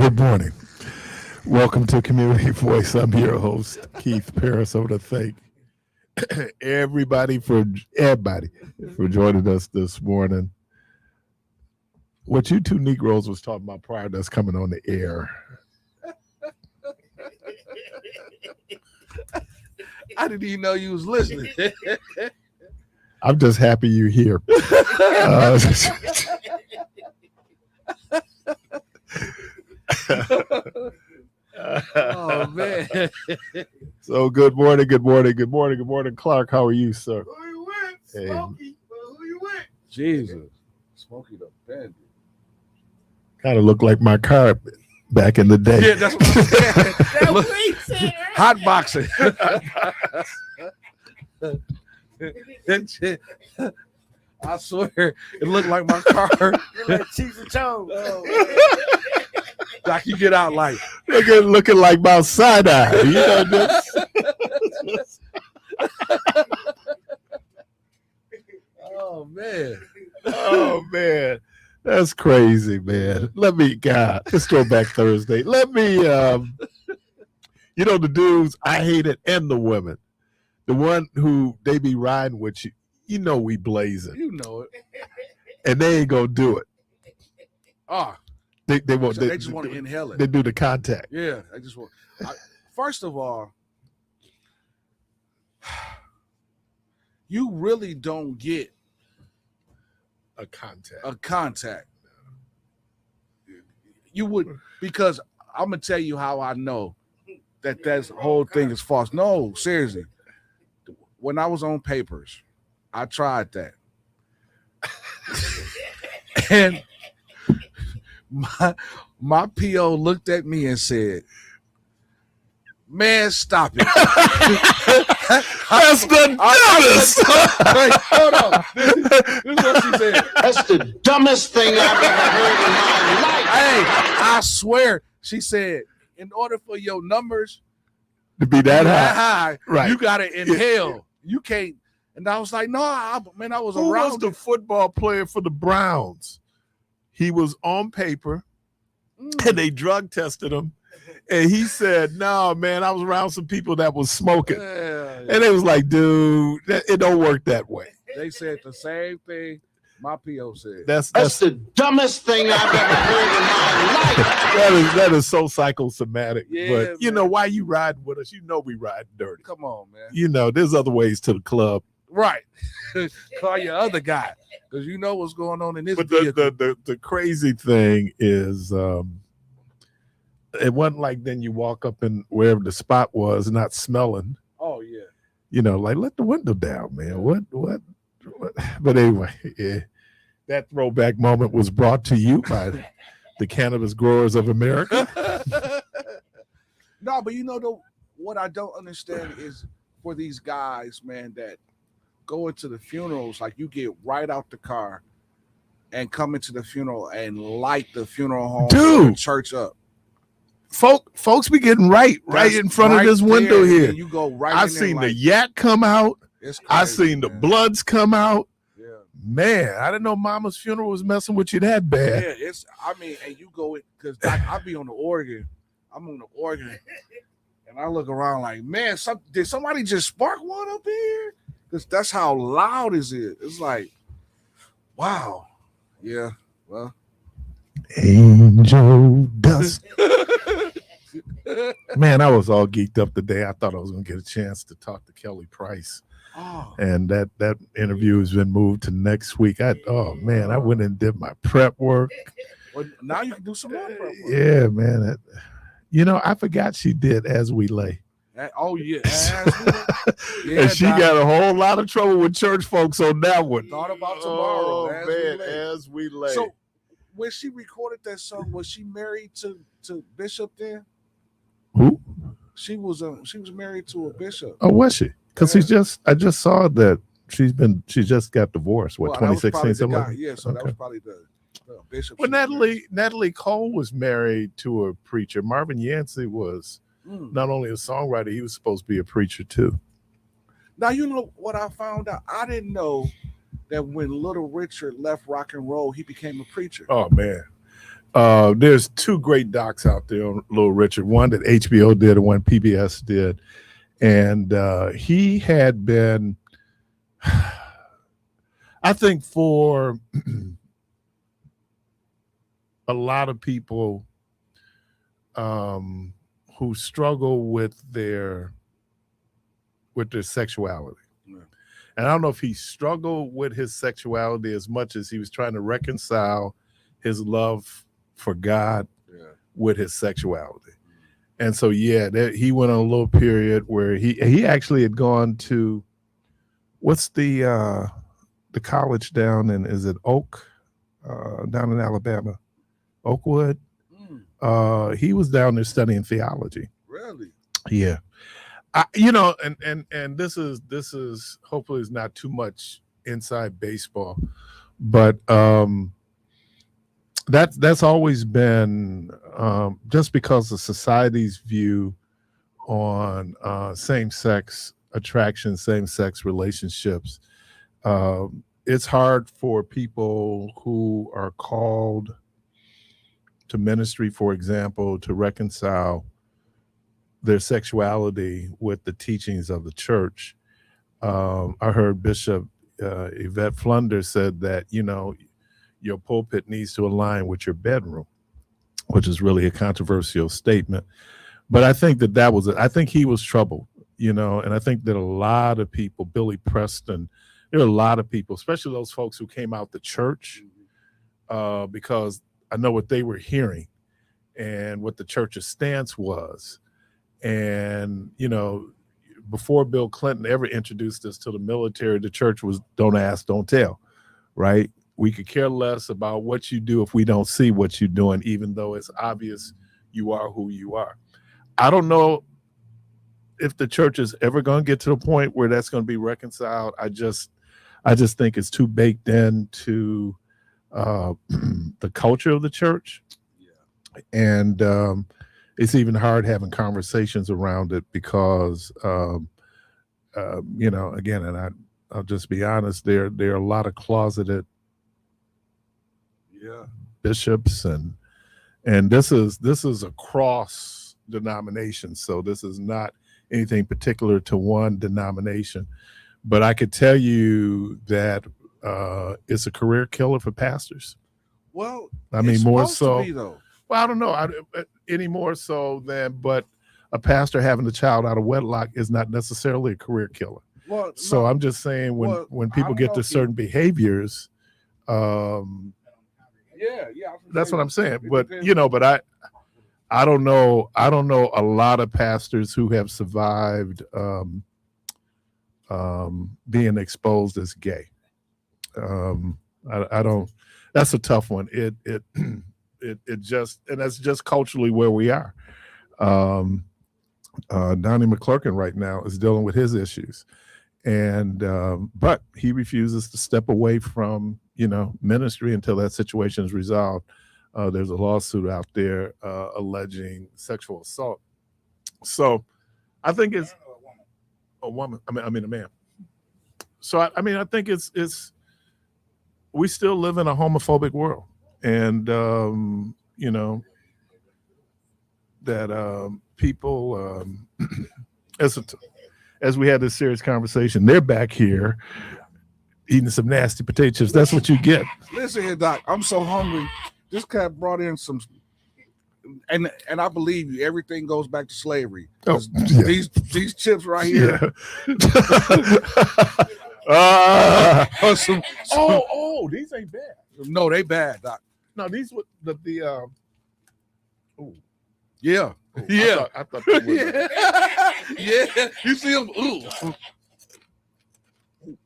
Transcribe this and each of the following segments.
Good morning. Welcome to Community Voice. I'm your host, Keith Parris. I want to thank everybody for joining us this morning. What you two Negroes was talking about prior to us coming on the air. I didn't even know you was listening. I'm just happy you're here. Oh man! So good morning, Clark. How are you, sir? Who you with? Smokey. Who you with? Jesus, Smokey the Bandit. Kind of looked like my car back in the day. Yeah, that's what I'm saying. Hot boxing. I swear, it looked like my car. Like Cheese and Chong. Like you get out like looking like Mount Sinai. You know this? Oh man. That's crazy, man. It's Throwback Thursday. The dudes I hated and the women. The one who they be riding with you. You know we blazing. You know it. And they ain't gonna do it. They won't. So they just want to inhale it. They do the contact. Yeah, I just want. First of all, you really don't get A contact. a contact. You would, because I'm gonna tell you how I know that whole thing is false. No, seriously. When I was on papers, I tried that, and my PO looked at me and said, "Man, stop it." That's the dumbest. Wait, hold on. This is what she said. That's the dumbest thing I've ever heard in my life. Hey, I swear, she said, in order for your numbers To be that high. high, Right. you gotta inhale. You can't. And I was like, no, I was Who around. was the football player for the Browns? He was on paper, and they drug tested him. And he said, no, man, I was around some people that was smoking. And it was like, dude, it don't work that way. They said the same thing my PO said. That's the dumbest thing I've ever heard in my life. that is so psychosomatic. Yeah, but you man. know why you riding with us? You know we ride dirty. Come on, man. You know, there's other ways to the club. Right. Call your other guy, because you know what's going on in this But vehicle. the crazy thing is, it wasn't like then you walk up in wherever the spot was, not smelling. Oh yeah. You know, like let the window down, man. What? But anyway, yeah, that throwback moment was brought to you by the Cannabis Growers of America. No, but you know what I don't understand is for these guys, man, that go into the funerals, like you get right out the car and come into the funeral and light the funeral home or the church up. Folks be getting right in front of this window here. You go right. I've seen the yak come out. I've seen the bloods come out. Yeah. Man, I didn't know Mama's funeral was messing with you that bad. Yeah, and you go in, because I be on the organ. I'm on the organ, and I look around like, man, did somebody just spark one up here? Because that's how loud is it. It's like, wow. Yeah, well. Angel dust. Man, I was all geeked up today. I thought I was going to get a chance to talk to Kelly Price. Oh. And that interview has been moved to next week. I went and did my prep work. Well, now you can do some more prep work. Yeah, man. I forgot she did As We Lay. Oh, yeah. And she got a whole lot of trouble with church folks on that one. Thought about tomorrow. As We Lay. So when she recorded that song, was she married to Bishop then? Who? She was married to a bishop. Oh, was she? Because I just saw that she just got divorced. What, 2016? Something like that? Yeah, so that was probably the bishop. Well, Natalie Cole was married to a preacher. Marvin Yancey was not only a songwriter, he was supposed to be a preacher too. Now, you know what I found out? I didn't know that when Little Richard left rock and roll, he became a preacher. Oh, man. There's two great docs out there on Little Richard. One that HBO did and one PBS did, and he had been, I think, for a lot of people who struggle with their sexuality. Yeah. And I don't know if he struggled with his sexuality as much as he was trying to reconcile his love for God with his sexuality. And so, he went on a little period where he actually had gone to, what's the college down in, is it Oak, down in Alabama, Oakwood? He was down there studying theology. Really? Yeah. And this is hopefully is not too much inside baseball, but that's always been just because of society's view on same-sex attraction, same-sex relationships. It's hard for people who are called to ministry, for example, to reconcile their sexuality with the teachings of the church. I heard Bishop Yvette Flunder said that, your pulpit needs to align with your bedroom, which is really a controversial statement. But I think that was it. I think he was troubled, and I think that a lot of people, Billy Preston, there are a lot of people, especially those folks who came out the church, because I know what they were hearing and what the church's stance was. And, before Bill Clinton ever introduced us to the military, the church was don't ask, don't tell, right? We could care less about what you do if we don't see what you're doing, even though it's obvious you are who you are. I don't know if the church is ever going to get to the point where that's going to be reconciled. I just think it's too baked into the culture of the church. Yeah. And it's even hard having conversations around it because, again, and I'll just be honest, there are a lot of closeted bishops, and this is across denominations. So this is not anything particular to one denomination, but I could tell you that it's a career killer for pastors. Well, I mean, more so. Well, I don't know any more so than, but a pastor having a child out of wedlock is not necessarily a career killer. Well, so no, I'm just saying when people get to certain behaviors, that's what I'm saying. But but I don't know a lot of pastors who have survived being exposed as gay. I don't. That's a tough one. It just, and that's just culturally where we are. Donnie McClurkin right now is dealing with his issues, and but he refuses to step away from ministry until that situation is resolved. There's a lawsuit out there alleging sexual assault. So I think it's a woman. I mean a man. So I think it's we still live in a homophobic world. And, that people, as we had this serious conversation, they're back here eating some nasty potato chips. That's what you get. Listen here, Doc, I'm so hungry. This cat brought in some, and I believe you, everything goes back to slavery. Oh, yeah. These chips right here. Yeah. These ain't bad. No, they bad, Doc. No, these were the yeah. I thought they were. Yeah. You see them? Ooh.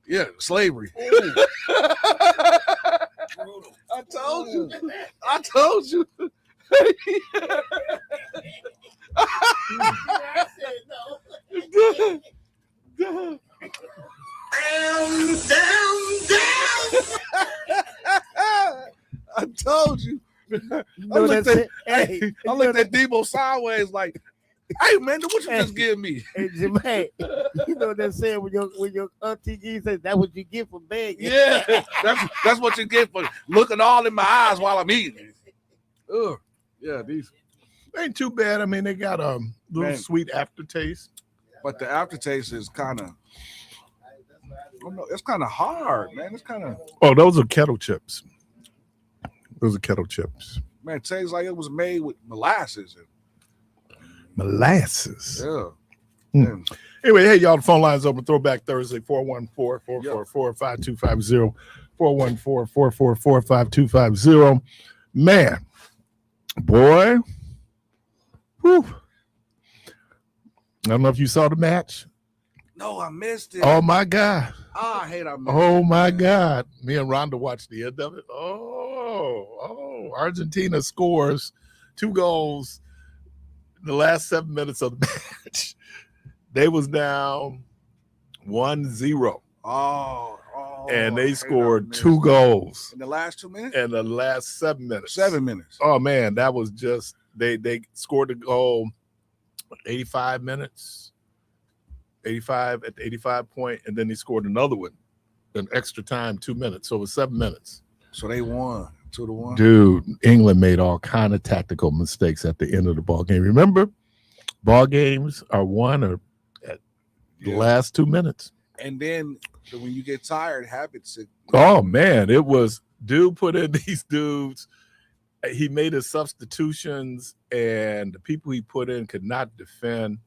Yeah, slavery. I told you. I told you. I looked at Debo sideways like, hey man, what you just give me? Hey, Jermaine, you know what they're saying when your auntie G says that's what you get for begging. Yeah, that's what you get for looking all in my eyes while I'm eating. Ugh. Yeah, these. Ain't too bad. I mean, they got a little Man. sweet aftertaste. But the aftertaste is kind of. It's kind of hard, man. It's kind of. Oh, those are kettle chips. Those are kettle chips. Man, it tastes like it was made with molasses. Molasses. Yeah. Hmm. Anyway, hey, y'all, the phone line's open. Throwback Thursday, 414-444-5250. 414-444-5250. Man, boy. Whew. I don't know if you saw the match. No, I missed it. Oh, my God. I hate I missed it. Oh, my God. Me and Rhonda watched the end of it. Oh, Argentina scores 2 goals in the last 7 minutes of the match. They was down 1-0. And they scored 2 goals in the last 2 minutes? in the last 7 minutes. 7 minutes. Oh, man, that was just, they scored a goal 85 minutes, 85 at the 85 point, and then they scored another one, an extra time, 2 minutes. So it was 7 minutes. So they won 2-1. Dude, England made all kind of tactical mistakes at the end of the ball game. Remember, ball games are won or at the last 2 minutes. And then when you get tired, habits. Oh, man, it was dude put in these dudes. He made his substitutions, and the people he put in could not defend.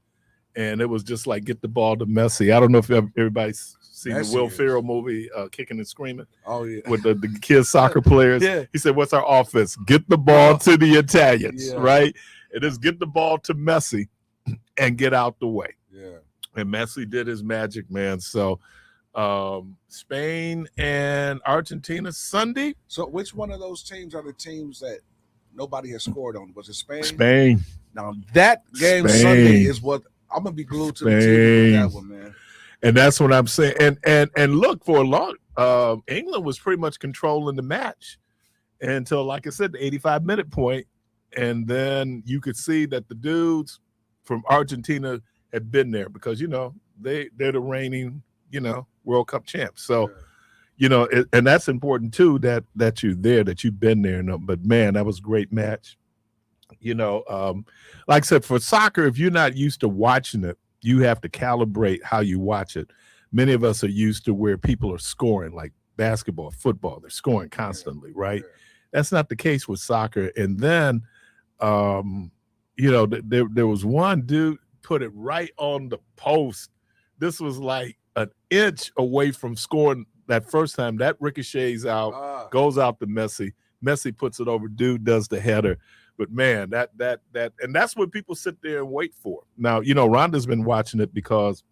And it was just like, get the ball to Messi. I don't know if everybody's seen the Will Ferrell movie, Kicking and Screaming. Oh, yeah. With the kids soccer players. Yeah. He said, what's our offense? Get the ball to the Italians, right? It is get the ball to Messi and get out the way. Yeah. And Messi did his magic, man. So Spain and Argentina Sunday. So which one of those teams are the teams that nobody has scored on? Was it Spain? Spain. Now that game Sunday is what I'm gonna be glued to the TV with that one, man. And that's what I'm saying. And look, for a long England was pretty much controlling the match until, like I said, the 85-minute point. And then you could see that the dudes from Argentina had been there because, you know, they're the reigning, you know, World Cup champs. So, you know, and that's important too, that you're there, that you've been there. But man, that was a great match. You know, like I said, for soccer, if you're not used to watching it, you have to calibrate how you watch it. Many of us are used to where people are scoring, like basketball, football, they're scoring constantly, right? That's not the case with soccer. And then, you know, there was one dude put it right on the post. This was like an inch away from scoring that first time. That ricochets out, goes out to Messi. Messi puts it over. Dude does the header. But man, that and that's what people sit there and wait for. Now, you know, Rhonda's been watching it because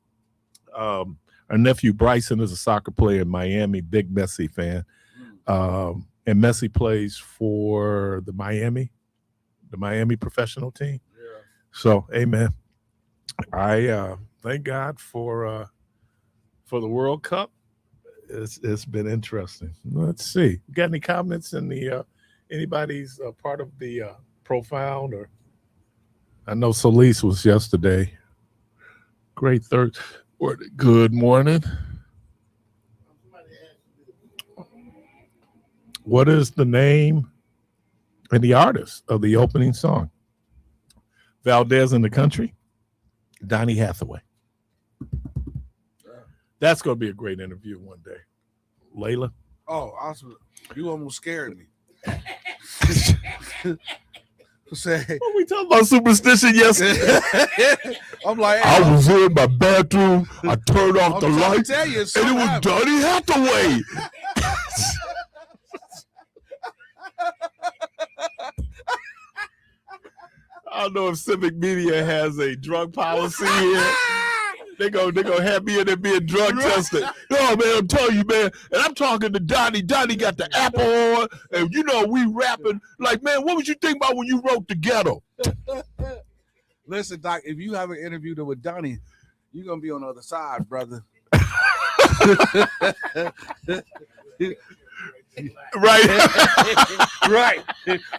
our nephew Bryson is a soccer player in Miami, big Messi fan. And Messi plays for the Miami professional team. Yeah. So, amen. I thank God for the World Cup. It's been interesting. Let's see. Got any comments in the anybody's part of the profile? Or I know Solis was yesterday. Great third. Good morning. What is the name and the artist of the opening song? Valdez in the Country, Donny Hathaway. That's going to be a great interview one day. Layla? Oh, awesome. You almost scared me. Say, what we talking about superstition yesterday? I'm like, I was in my bathroom. I turned off the lights, and it was Donny Hathaway. I don't know if Civic Media has a drug policy here. They go have me in there being drug tested. No, man, I'm telling you, man. And I'm talking to Donnie. Donnie got the apple on, and you know we rapping. Like, man, what would you think about when you wrote The Ghetto? Listen, Doc, if you have an interview with Donnie, you're gonna be on the other side, brother. Right. Right.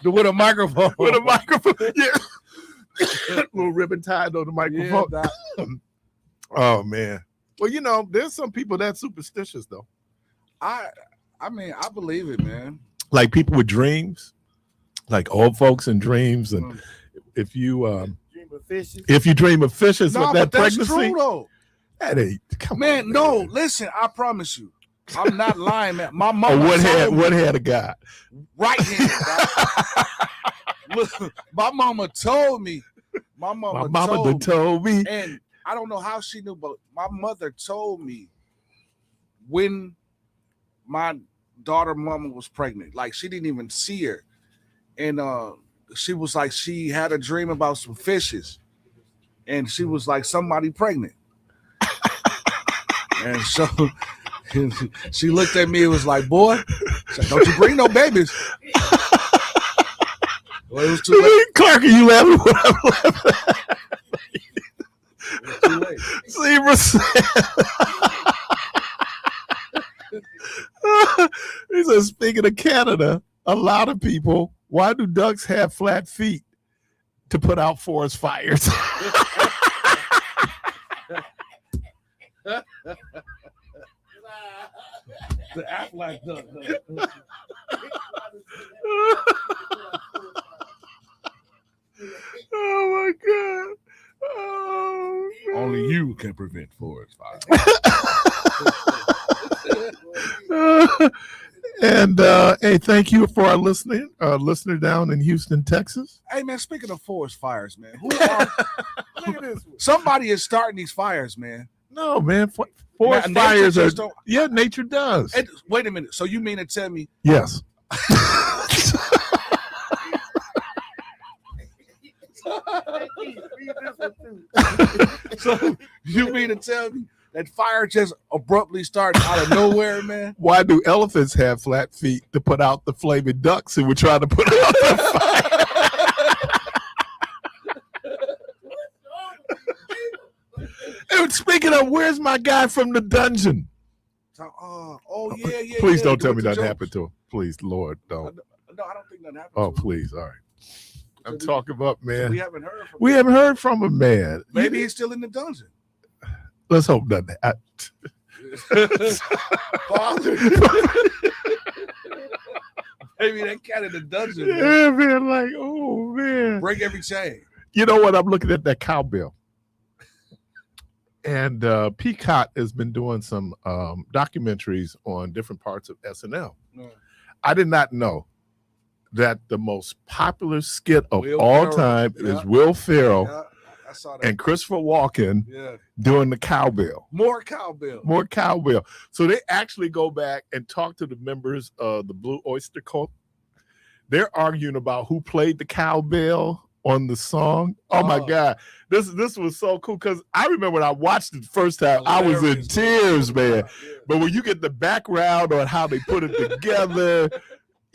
With a microphone. With a microphone. Yeah. Little ribbon tied on the microphone. Yeah, oh man. Well, you know, there's some people that's superstitious though. I mean, I believe it, man. Like people with dreams. like old folks and dreams, and if you Dream of fishes. if you dream of fishes with that but that's pregnancy, true though. that ain't come Man, on, no, listen, I promise you. I'm not lying, man. My mama Or told me, what had a guy? right hand. Look, my mama told me. My mama done told me. and I don't know how she knew, but my mother told me when my daughter mama was pregnant. Like she didn't even see her. And she was like, she had a dream about some fishes. And she was like, somebody pregnant. And so she looked at me and was like, boy, don't you bring no babies. Well, it was too late. Clark, are you laughing when I'm laughing? It was too late. Zebra said. He said, speaking of Canada, a lot of people, why do ducks have flat feet? To put out forest fires. The act like duck. Oh my God. Oh, Only you can prevent forest fires. And hey, thank you for our listener down in Houston, Texas. Hey man, speaking of forest fires, man, look at this. Somebody is starting these fires, man. No, man, forest Now, nature fires are just don't- yeah, nature does. And, wait a minute. So you mean to tell me? Yes. So you mean to tell me that fire just abruptly started out of nowhere, man? Why do elephants have flat feet? To put out the flaming ducks who were trying to put out the fire? And speaking of, where's my guy from the dungeon? Oh yeah. Please yeah, don't tell me the nothing jokes. happened to him. Please, Lord, don't. No, I don't think nothing happened. Oh, to him. please. All right. I'm talking about, We man. haven't heard from We him. haven't heard from him, man. Maybe he's still in the dungeon. Let's hope nothing. Father. Maybe that cat in the dungeon. Man. Yeah, man. Like, oh, man. Break every chain. You know what? I'm looking at that cowbell. And Peacock has been doing some documentaries on different parts of SNL. Mm. I did not know that the most popular skit of Will all Ferrell. time Yeah. is Will Ferrell Yeah, I saw that. and Christopher Walken Yeah. doing the cowbell. More cowbell. More cowbell. So they actually go back and talk to the members of the Blue Oyster Cult. They're arguing about who played the cowbell on the song. Oh my God. This was so cool because I remember when I watched it the first time, I was in Hilarious. tears, man. Yeah. But when you get the background on how they put it together,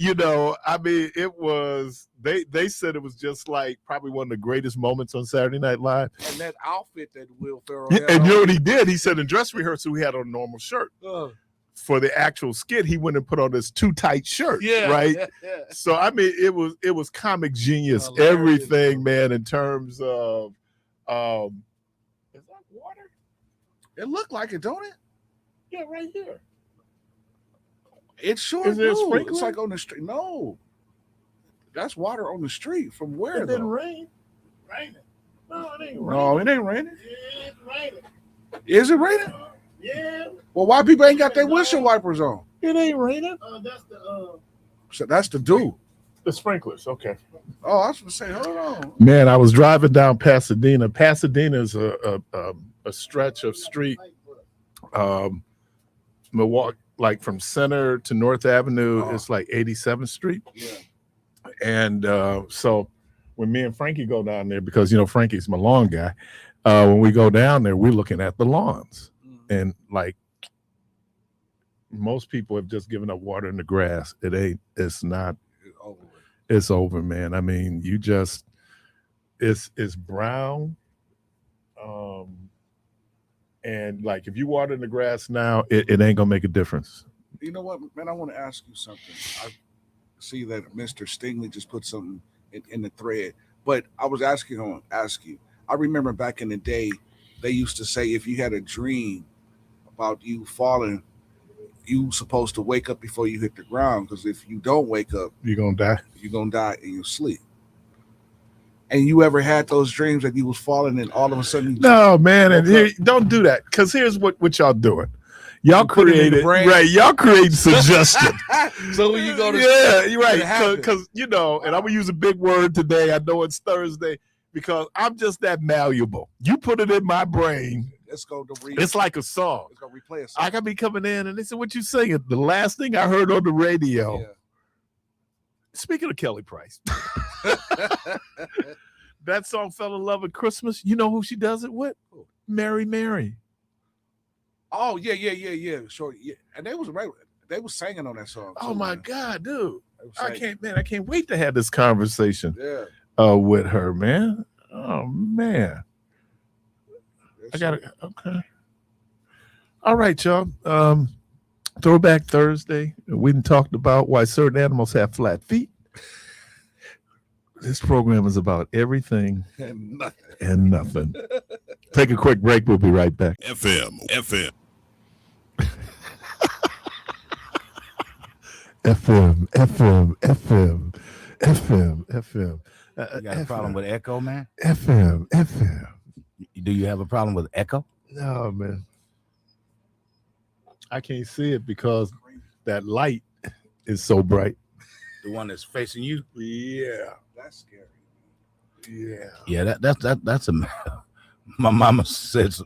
you know, I mean, it was, they said it was just like probably one of the greatest moments on Saturday Night Live. And that outfit that Will Ferrell Yeah, had and you know on. what he did? He said in dress rehearsal, he had on a normal shirt. For the actual skit, he went and put on this too tight shirt, Yeah. right? Yeah. So I mean, it was comic genius, Hilarious, everything, bro. man. In terms of, is that water? It looked like it, don't it? Yeah, right here. It sure Is there a do. sprinkler? It's like on the street. No. That's water on the street. From where, It didn't though? rain. Raining. No, it ain't raining. No, it ain't raining. Yeah, it's raining. Is it raining? Yeah. Well, why people ain't got their windshield wipers on? It ain't raining. That's the So that's the do. The sprinklers, okay. Oh, I was gonna say, hold on. Man, I was driving down Pasadena. Pasadena is a stretch of street, Milwaukee, like from Center to North Avenue. Oh. It's like 87th Street. Yeah. And so when me and Frankie go down there, because, you know, Frankie's my lawn guy, when we go down there, we're looking at the lawns. And like most people have just given up water in the grass. It's not, It's over with. it's over, man. I mean, you just, it's brown. And like if you water in the grass now, it ain't gonna make a difference. You know what, man? I want to ask you something. I see that Mr. Stingley just put something in the thread, but I was ask you. I remember back in the day, they used to say if you had a dream about you falling you supposed to wake up before you hit the ground, because if you don't wake up, You're gonna die. you're gonna die in your sleep. And you ever had those dreams that you was falling and all of a sudden you No, man, and woke here, up? don't do that. Because here's what y'all doing. Y'all You put it in the created brain. right. Y'all create suggestion. So when you go to yeah, you're it right. happens. Because and I'm gonna use a big word today. I know it's Thursday because I'm just that malleable. You put it in my brain, let's go to it's like a song. let's go replay it. I could be coming in and they said, "What you singing?" The last thing I heard on the radio. Yeah. Speaking of Kelly Price, that song "Fell in Love at Christmas." You know who she does it with? Mary Mary. Oh yeah. Sure. Yeah. And they was singing on that song. Oh too, my man. God, dude! They was I singing. can't wait to have this conversation Yeah. with her, man. Oh man, I got it. Okay. All right, y'all. Throwback Thursday. We done talked about why certain animals have flat feet. This program is about everything And nothing. and nothing. Take a quick break. We'll be right back. FM. FM. You got a problem with echo, man? FM. Do you have a problem with echo? No, man. I can't see it because that light is so bright. The one that's facing you? Yeah. That's scary. Yeah. Yeah, that's a. My mama says.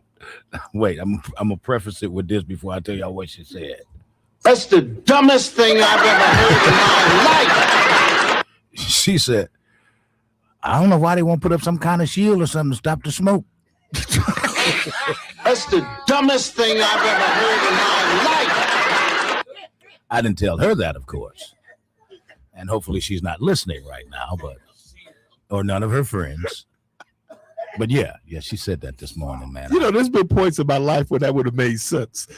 Wait, I'm gonna preface it with this before I tell y'all what she said. That's the dumbest thing I've ever heard in my life. She said, "I don't know why they won't put up some kind of shield or something to stop the smoke." That's the dumbest thing I've ever heard in my life. I didn't tell her that, of course, and hopefully she's not listening right now, or none of her friends. But yeah, she said that this morning, man. There's been points in my life where that would have made sense.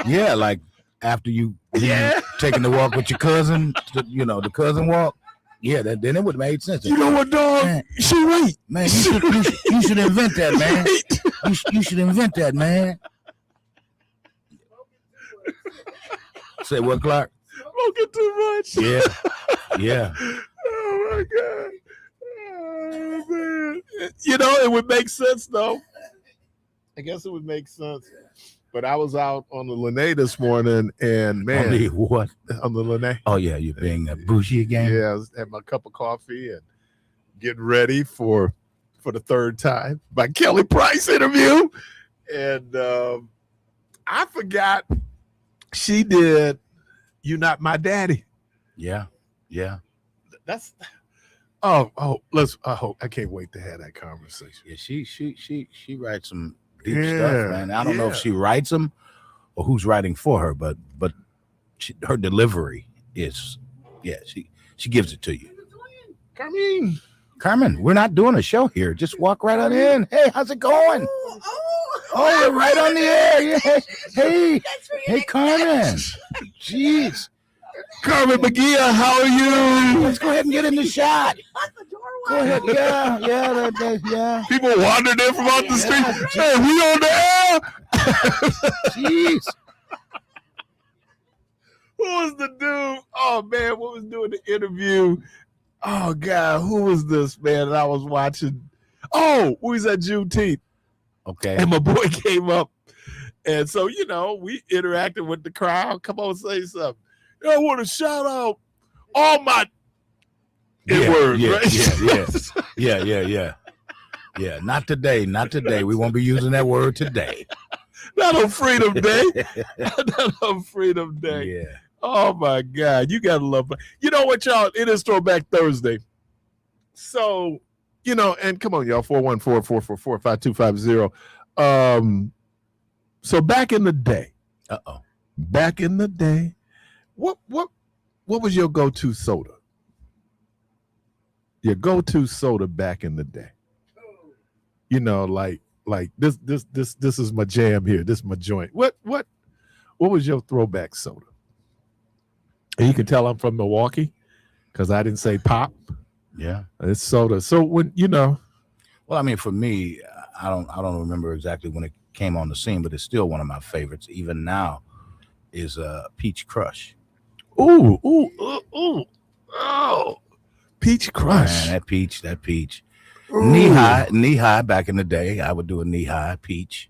Yeah, like after you taking the walk with your cousin, the cousin walk. Yeah, then it would have made sense. You know what, dog? Man, She right. man, you should invent that, man. You should invent that, man. Say what, Clark? Smoking too much. Yeah. Oh my God. Oh man. It would make sense though. I guess it would make sense. But I was out on the Lanai this morning, and man, On the what? on the Lanai. Oh yeah, you're being bougie again. Yeah, I was having my cup of coffee and getting ready for the third time my Kelly Price interview, and I forgot she did "You Not My Daddy." Yeah. That's let's. I can't wait to have that conversation. Yeah, she writes some deep Yeah, stuff, man. I don't know if she writes them or who's writing for her, but her delivery is, she gives it to you. Carmen, we're not doing a show here. Just walk right on in. Hey, how's it going? Oh, we're right on the air. Yeah. Hey, Carmen. Jeez. Carmen McGee, how are you? Let's go ahead and get in the shot. Go ahead. Yeah. People wandered in from out the street. Hey, we on the air? Jeez. Who was the dude? Oh man, what was doing the interview? Oh God, who was this man that I was watching? Oh, who was that Juneteenth? Okay. And my boy came up, and so we interacted with the crowd. Come on, say something. I want to shout out all my words, right? Yeah. Not today. We won't be using that word today. Not on Freedom Day. Not on Freedom Day. Yeah. Oh my God, you gotta love it. You know what, y'all? It is Throwback Thursday. So, and come on, y'all, 414-444-5250. So back in the day, what was your go-to soda? Your go-to soda back in the day. Like this is my jam here. This is my joint. What was your throwback soda? And you can tell I'm from Milwaukee because I didn't say pop. Yeah. It's soda. So when Well, I mean, for me, I don't remember exactly when it came on the scene, but it's still one of my favorites. Even now, is Peach Crush. Ooh. Oh, Peach Crush. Man, that peach. Ooh. Knee high. Back in the day, I would do a knee high peach.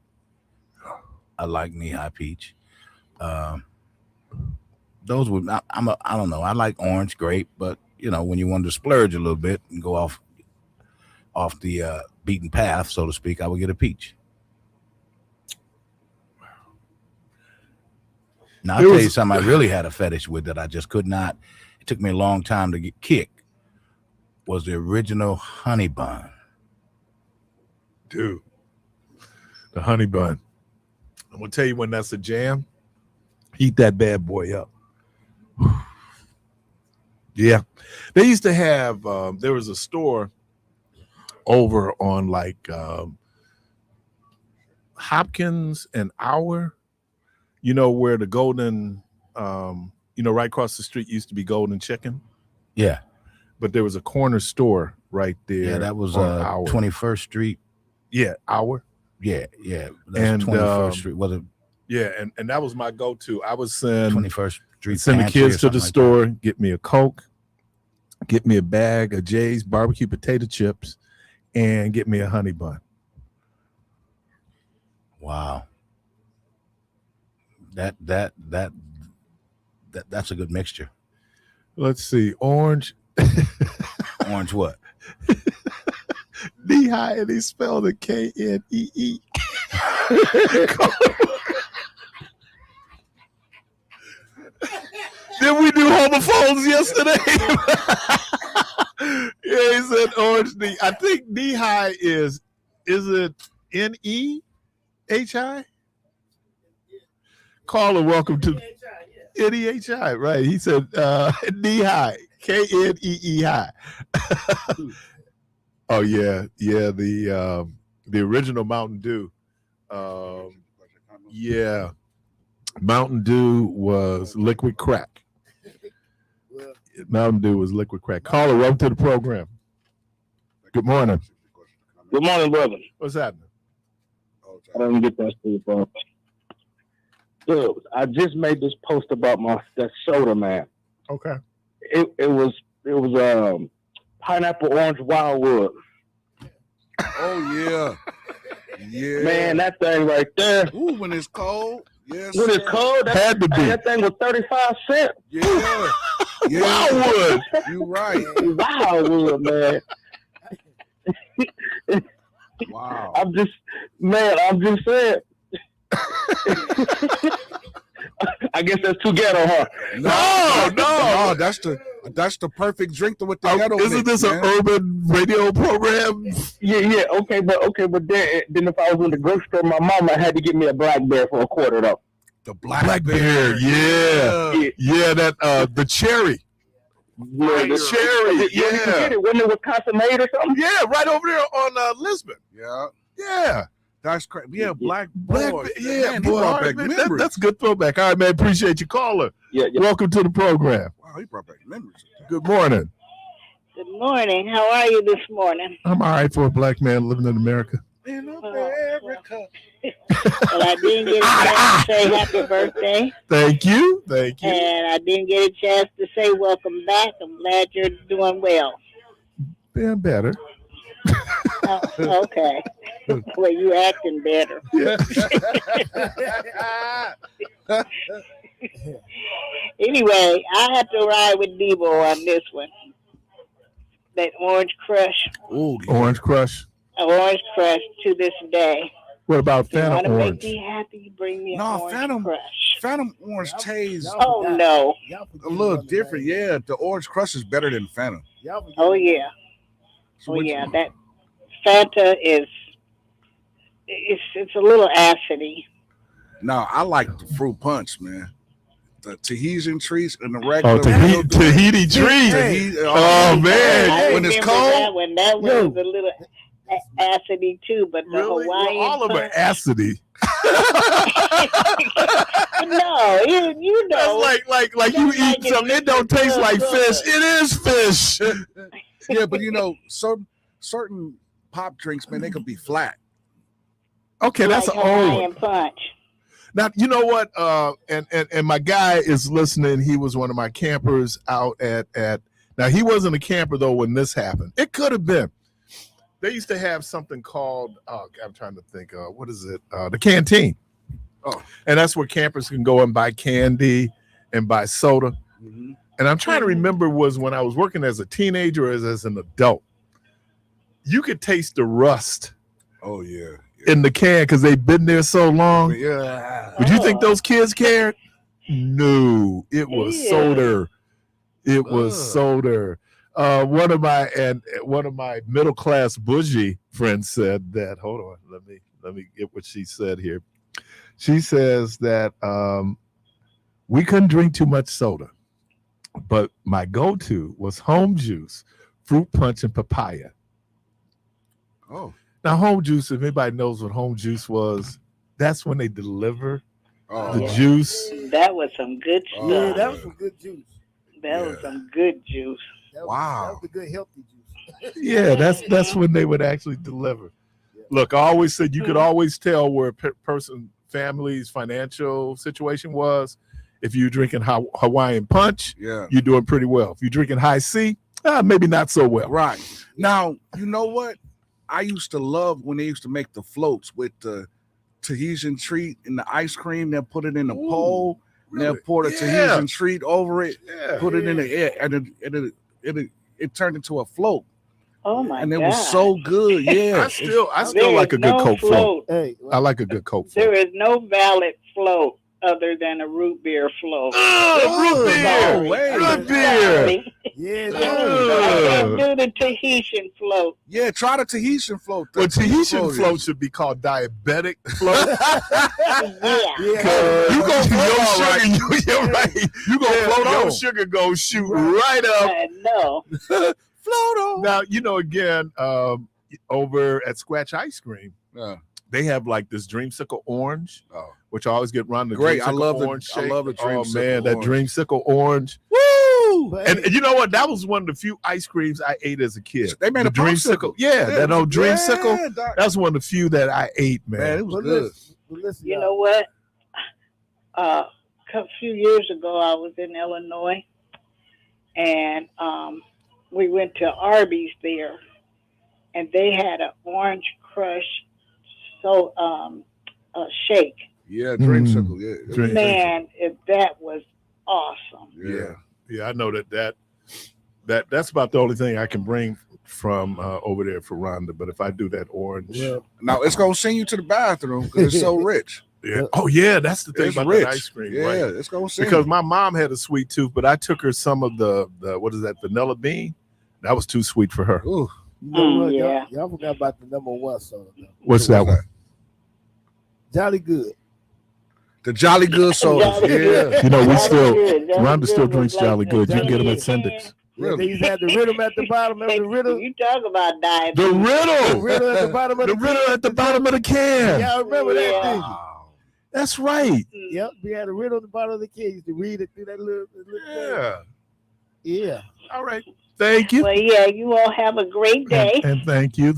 I like knee high peach. Those would I don't know. I like orange grape, but when you want to splurge a little bit and go off the beaten path, so to speak, I would get a peach. Now I'll tell you something I really had a fetish with that I just could not. It took me a long time to get kicked. Was the original honey bun. Dude, the honey bun. I'm gonna tell you when that's a jam. Heat that bad boy up. Yeah, they used to have. There was a store over on like Hopkins and Hour. Where the Golden, right across the street used to be Golden Chicken. Yeah, but there was a corner store right there. Yeah, that was 21st Street. Yeah, Hour. Yeah. That's 21st Street. Was it? Yeah, and that was my go-to. I would send 21st Street. Send the kids to the store, get me a Coke, get me a bag of Jay's barbecue potato chips, and get me a honey bun. Wow. That's a good mixture. Let's see, orange. Orange what? Knee high, and he spelled it Knee. Did we do homophones yesterday? Yeah, he said orange knee. I think knee high is it Nehi? Caller, welcome to Nehi, right? He said knee high, Knee high. Oh yeah, the original Mountain Dew. Yeah, Mountain Dew was liquid crack. Mountain Dew was liquid crack. Caller, welcome to the program. Good morning. Good morning, brother. What's happening? I don't get that to you, Dude, I just made this post about that soda, man. Okay. It was pineapple orange wildwood. Oh yeah. Yeah. Man, that thing right there. Ooh, when it's cold. Yes. When it's cold, that thing was 35 cents. Yeah. Yeah. Wildwood. You right. Wildwood, man. Wow. I'm just saying. I guess that's too ghetto, huh? No. That's the perfect drink with the ghetto. Isn't this an urban radio program? Yeah. Okay, but then if I was in the grocery store, my mama had to get me a black bear for $1 though. The black bear, yeah. That the cherry. Yeah, the cherry. You can get it when it was Wisconsin-made or something. Yeah, right over there on Lisbon. Yeah. That's crazy. Yeah, black boy. Yeah, man, boy. Right, man, that's good throwback. All right, man. Appreciate you, caller. Yeah. Welcome to the program. Wow, he brought back memories. Good morning. Good morning. How are you this morning? I'm all right for a black man living in America. In America. Well, I didn't get a chance to say happy birthday. Thank you. And I didn't get a chance to say welcome back. I'm glad you're doing well. Been better. Oh, okay. Well, you acting better. Yeah. Anyway, I have to ride with Debo on this one. That Orange Crush. Ooh, Orange Crush. Orange Crush to this day. What about Phantom Orange? You want Orange? to make me happy, bring me an Orange Phantom Crush. Phantom Orange tastes Oh, no. a little different. Yeah, the Orange Crush is better than Phantom. Oh, yeah. So That Fanta is it's a little acidy. No, I like the fruit punch, man. The Tahitian trees and the regular. Tahiti trees. Oh, man. When it's cold. That one was a little acidy too, but the really? Hawaiian. Well, all of them are acidy. No, you know. That's like you eat something. It don't taste like fish. It is fish. Yeah, but certain pop drinks, man, they could be flat. Okay, that's like an old Hawaiian punch. Now you know what? And my guy is listening. He was one of my campers out at. Now he wasn't a camper though when this happened. It could have been. They used to have something called. I'm trying to think. What is it? The canteen. Oh, and that's where campers can go and buy candy and buy soda. mm-hmm. And I'm trying to remember was when I was working as a teenager or as an adult. You could taste the rust. Oh yeah. In the can because they've been there so long. Yeah. Would you think those kids cared? No, it was soda. It was soda. One of my middle class bougie friends said that. Hold on, let me get what she said here. She says that we couldn't drink too much soda, but my go-to was home juice, fruit punch, and papaya. Oh. Now, home juice, if anybody knows what home juice was, that's when they deliver the juice. That was some good stuff. Yeah, that was some good juice. That was some good juice. That wow. was the good healthy juice. Yeah, that's when they would actually deliver. Yeah. Look, I always said you could always tell where a family's financial situation was. If you're drinking Hawaiian punch, you're doing pretty well. If you're drinking high C, maybe not so well. Right. Now, you know what? I used to love when they used to make the floats with the Tahitian treat and the ice cream. They'll put it in a pole. Really? They'll pour the Tahitian treat over it, put it in the air, and it turned into a float. Oh my god! And it was so good. Yeah, I still like a good Coke float. Hey, I like a good Coke float. There is no valid float other than a root beer float. Root beer! Root beer! Yeah, I can't do the Tahitian float. Yeah, try the Tahitian float. Well, Tahitian float should be called diabetic float. You gonna float all right. You're right. You gonna float on. Your sugar gonna shoot right up. No. Float on. Now, again, over at Scratch Ice Cream, they have like this dreamsicle orange, which I always get around the great. Dreamsicle I love orange I love the dreamsicle. Oh man, that dreamsicle orange. Woo! And you know what? That was one of the few ice creams I ate as a kid. They made a dreamsicle. Yeah, that old dreamsicle. That was one of the few that I ate, man. It was good. Listen, you know what? A few years ago, I was in Illinois, and we went to Arby's there, and they had an orange crush shake. Yeah, dreamsicle. Yeah, man, that was awesome. Yeah, I know that's about the only thing I can bring from over there for Rhonda. But if I do that orange, now it's gonna send you to the bathroom because it's so rich. Yeah. Oh yeah, that's the thing about that ice cream. Yeah, right? It's gonna send because you. my mom had a sweet tooth, but I took her some of the what is that, vanilla bean? That was too sweet for her. Ooh. You know what? Y'all forgot about the number one soda. What's that one? Jolly Good. The Jolly Good sodas. Yeah. Rhonda still drinks Jolly Good. You can get them at Sendix. Yeah, they used to have the riddle at the bottom. The riddle. You talk about diabetes. The riddle. The riddle at the bottom of the riddle at the bottom of the can. Y'all remember that, didn't you? That's right. Yep, we had a riddle at the bottom of the can. You used to read it through that little Yeah. All right. Thank you. Well, yeah, you all have a great day. And thank you.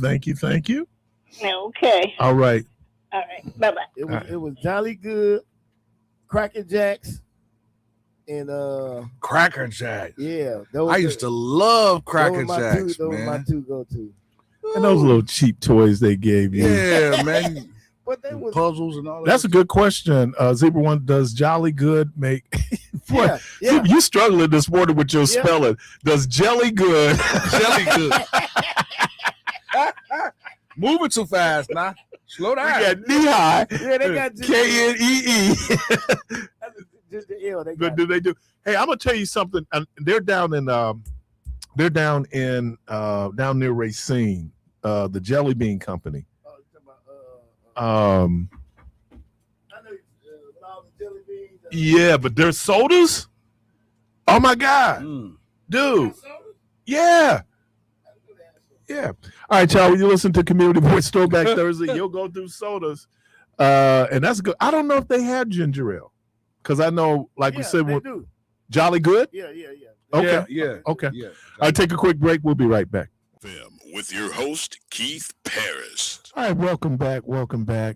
Okay. All right. Bye-bye. It was Jolly Good, Cracker Jacks, and Cracker Jack. Yeah. I used to love Cracker Jacks, Those were my two go-to. And those little cheap toys they gave you. Yeah, man. But they was puzzles and all that. That's a good question. Zebra One, does Jolly Good make yeah. You struggling this morning with your spelling. Does Jelly Good moving too fast now. Slow down. We got knee high. Yeah, they got KNEE. Just the L. But do they do? Hey, I'm gonna tell you something. They're down near Racine, the Jelly Bean Company. Yeah, but there's sodas. Oh my God, dude. Yeah. All right, y'all. When you listen to Community Voice Throwback Thursday, you'll go through sodas, and that's good. I don't know if they had ginger ale, because I know, like we said, Jolly Good. Yeah. Okay. Yeah. Okay. Yeah. All right, take a quick break. We'll be right back. with your host, Keith Parris. All right, welcome back.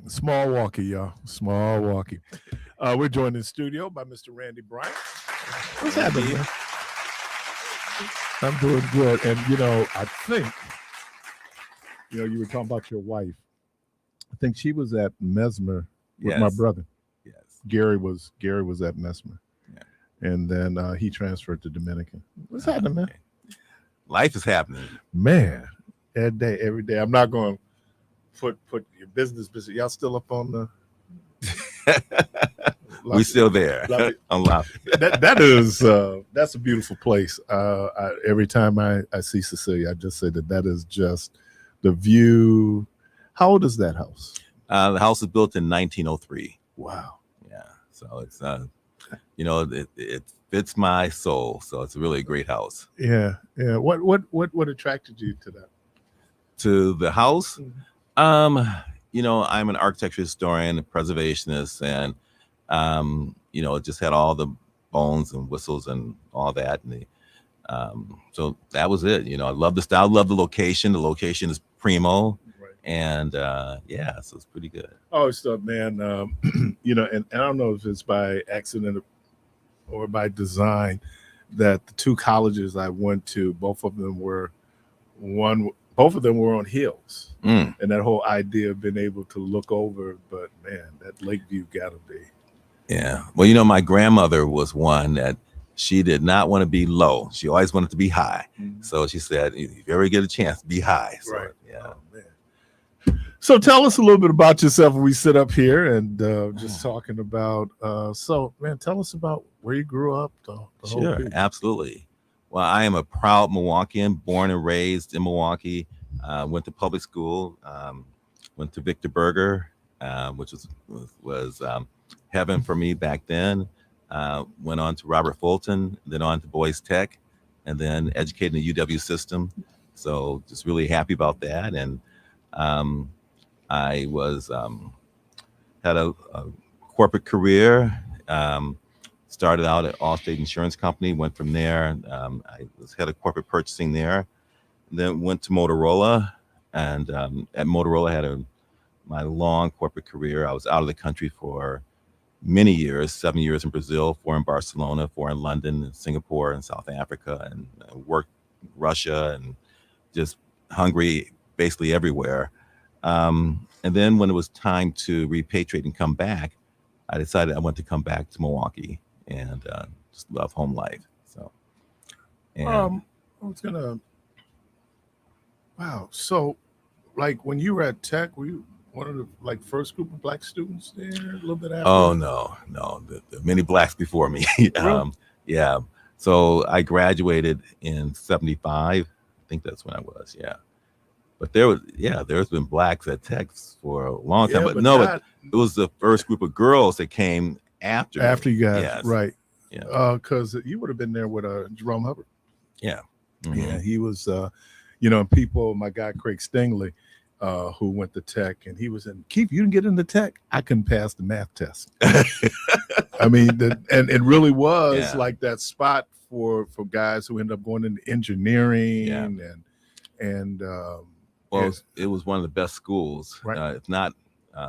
Small Walkie, y'all. Small Walkie. We're joined in studio by Mr. Randy Bryant. What's happening, man? I'm doing good. And, I think, you were talking about your wife. I think she was at Mesmer with my brother. Yes. Gary was at Mesmer. Yeah. And then he transferred to Dominican. What's happening, man? Life is happening. Man, every day. I'm not going to put your business. Y'all still up on the... We still there. That's a beautiful place. Every time I see Cecilia, I just say that is just the view. How old is that house? The house was built in 1903. Wow. Yeah. So it's it fits my soul. So it's really a great house. Yeah. Yeah. What attracted you to that? To the house? Mm-hmm. I'm an architecture historian, a preservationist, and it just had all the bones and whistles and all that. And so that was it. I love the style, love the location. The location is primo. Right. And so it's pretty good. Oh, stuff, man. And I don't know if it's by accident or by design that the two colleges I went to, both of them were on hills. And that whole idea of being able to look over, but man, that Lakeview gotta be. Yeah. Well, my grandmother was one that she did not want to be low. She always wanted to be high. Mm-hmm. So she said, if you ever get a chance, be high. So, right. Yeah. Oh, man. So tell us a little bit about yourself when we sit up here and just talking about, tell us about where you grew up. Sure, absolutely. Well, I am a proud Milwaukeean, born and raised in Milwaukee. Went to public school, went to Victor Berger, which was heaven for me back then. Went on to Robert Fulton, then on to Boys Tech, and then educated in the UW system. So just really happy about that. And I was had a corporate career. Started out at Allstate Insurance Company, went from there. I was head of corporate purchasing there. Then went to Motorola, and at Motorola I had my long corporate career. I was out of the country for many years, 7 years in Brazil, 4 in Barcelona, 4 in London, and Singapore, and South Africa, and worked Russia and just Hungary, basically everywhere. And then when it was time to repatriate and come back, I decided I wanted to come back to Milwaukee and just love home life. So, and wow. So, like when you were at Tech, were you one of the first group of black students there? A little bit after? Oh no, the many blacks before me. Really? Yeah. So I graduated in '75. I think that's when I was. Yeah. But there's been blacks at Tech for a long time. But it was the first group of girls that came after you guys, yes. Right? Yeah. Because you would have been there with Jerome Hubbard. Yeah. Mm-hmm. Yeah, he was. People. My guy Craig Stingley, who went to Tech, and he was in. Keith, you didn't get into Tech. I couldn't pass the math test. I mean, and it really was like that spot for guys who end up going into engineering and. It was one of the best schools, right. If not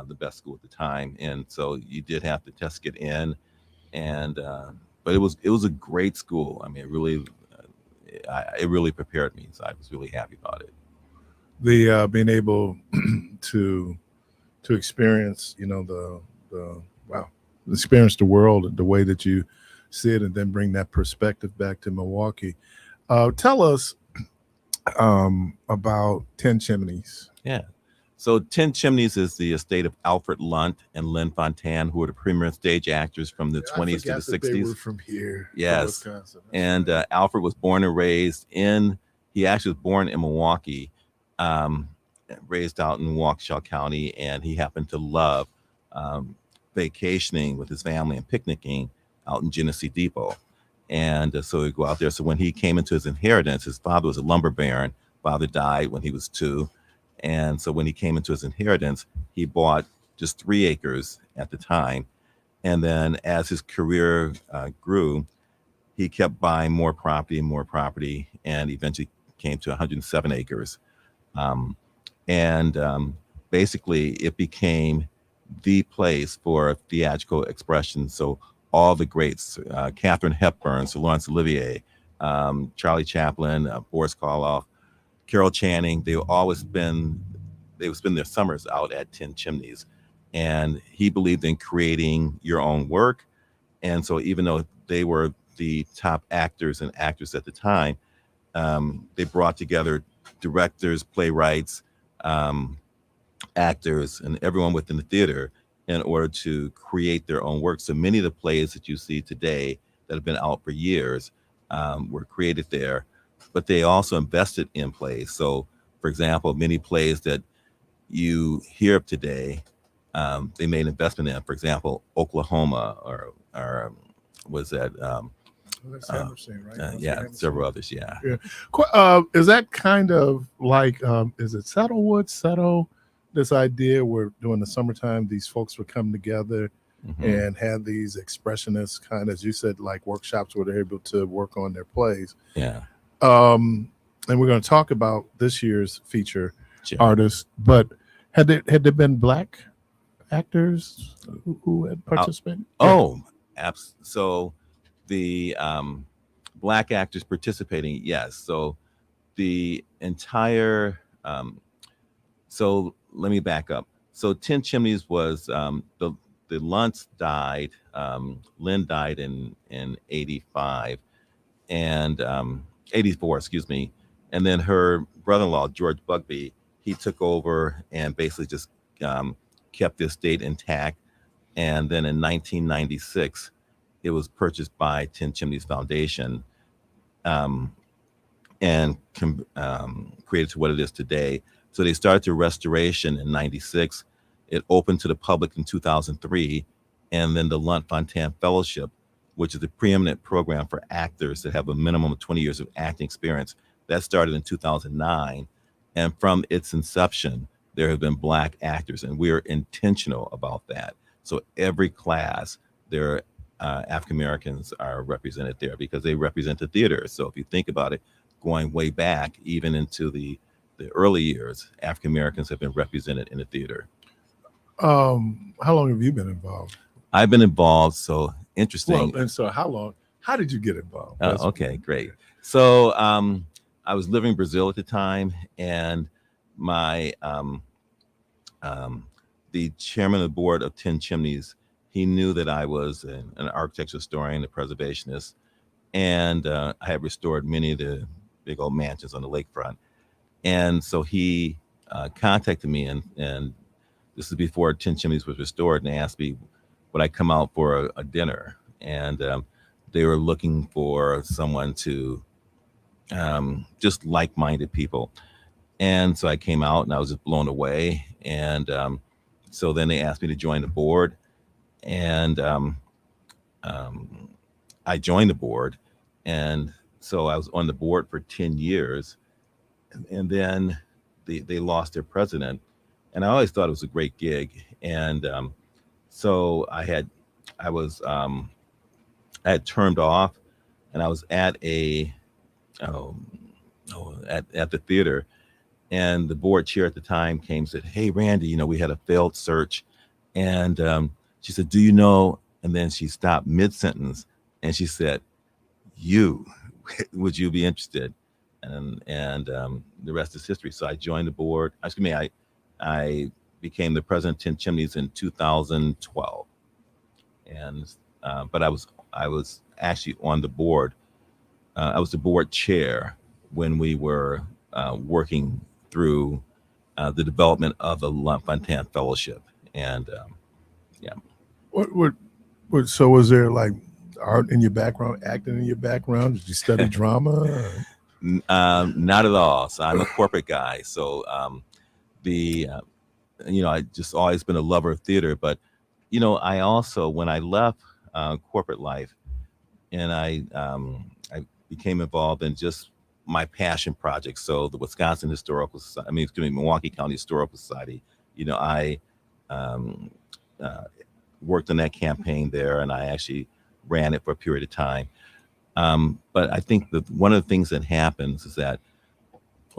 the best school at the time, and so you did have to test get in, and but it was a great school. I mean, it really prepared me, so I was really happy about it. The being able to experience, experience the world the way that you see it, and then bring that perspective back to Milwaukee. Tell us about Ten Chimneys. Yeah. So Ten Chimneys is the estate of Alfred Lunt and Lynn Fontanne, who were the premier stage actors from the 20s to the 60s. They were from here. Yes. From Wisconsin. And Alfred was born and raised he actually was born in Milwaukee, raised out in Waukesha County, and he happened to love vacationing with his family and picnicking out in Genesee Depot. And so he'd go out there. So when he came into his inheritance, his father was a lumber baron. Father died when he was 2. And so when he came into his inheritance, he bought just 3 acres at the time. And then as his career grew, he kept buying more property, and eventually came to 107 acres. Basically, it became the place for theatrical expression. So all the greats, Katharine Hepburn, Sir Laurence Olivier, Charlie Chaplin, Boris Karloff, Carol Channing, they would spend their summers out at Ten Chimneys. And he believed in creating your own work. And so even though they were the top actors and actresses at the time, they brought together directors, playwrights, actors, and everyone within the theater in order to create their own work. So many of the plays that you see today that have been out for years were created there, but they also invested in plays. So, for example, many plays that you hear of today, they made an investment in. For example, Oklahoma, or was that? That's Hammerstein, right? Yeah, several others. Yeah. Is that kind of like, is it Settle? This idea where during the summertime, these folks would come together and have these expressionists kind of, as you said, like workshops where they're able to work on their plays. Yeah. And we're going to talk about this year's feature artists, but had there been Black actors who had participated? So the Black actors participating, yes. So the entire so let me back up. So Ten Chimneys was the Luntz died. Lynn died in 85 and 84, excuse me. And then her brother-in-law, George Bugby, he took over and basically just kept the estate intact. And then in 1996, it was purchased by Ten Chimneys Foundation and created to what it is today. So they started the restoration in 96. It opened to the public in 2003. And then the Lunt Fontanne Fellowship, which is the preeminent program for actors that have a minimum of 20 years of acting experience, that started in 2009. And from its inception, there have been Black actors, and we are intentional about that. So every class, there are African Americans are represented there because they represent the theater. So if you think about it, going way back, even into the early years, African Americans have been represented in the theater. How long have you been involved? I've been involved. So interesting. Well, and so how did you get involved? Okay, great. So I was living in Brazil at the time, and my the chairman of the board of Ten Chimneys, he knew that I was an architecture historian, a preservationist, and I had restored many of the big old mansions on the lakefront. And so he contacted me, and this is before Ten Chimneys was restored, and asked me would I come out for a dinner. And they were looking for someone to just like-minded people. And so I came out, and I was just blown away. And so then they asked me to join the board, and I joined the board. And so I was on the board for 10 years. And then they lost their president, and I always thought it was a great gig. And so I had turned off, and I was at at the theater, and the board chair at the time came and said, "Hey, Randy, we had a failed search," and she said, "Do you know?" And then she stopped mid-sentence, and she said, "Would you be interested?" And the rest is history. So I joined the board. I became the president of Ten Chimneys in 2012, and but I was actually on the board. I was the board chair when we were working through the development of the Lunt Fontanne Fellowship, and yeah. So was there like art in your background, acting in your background? Did you study drama? Not at all. So I'm a corporate guy. So I just always been a lover of theater. But I also, when I left corporate life, and I became involved in just my passion projects. So the Wisconsin Historical Society, Milwaukee County Historical Society. I worked on that campaign there, and I actually ran it for a period of time. But I think that one of the things that happens is that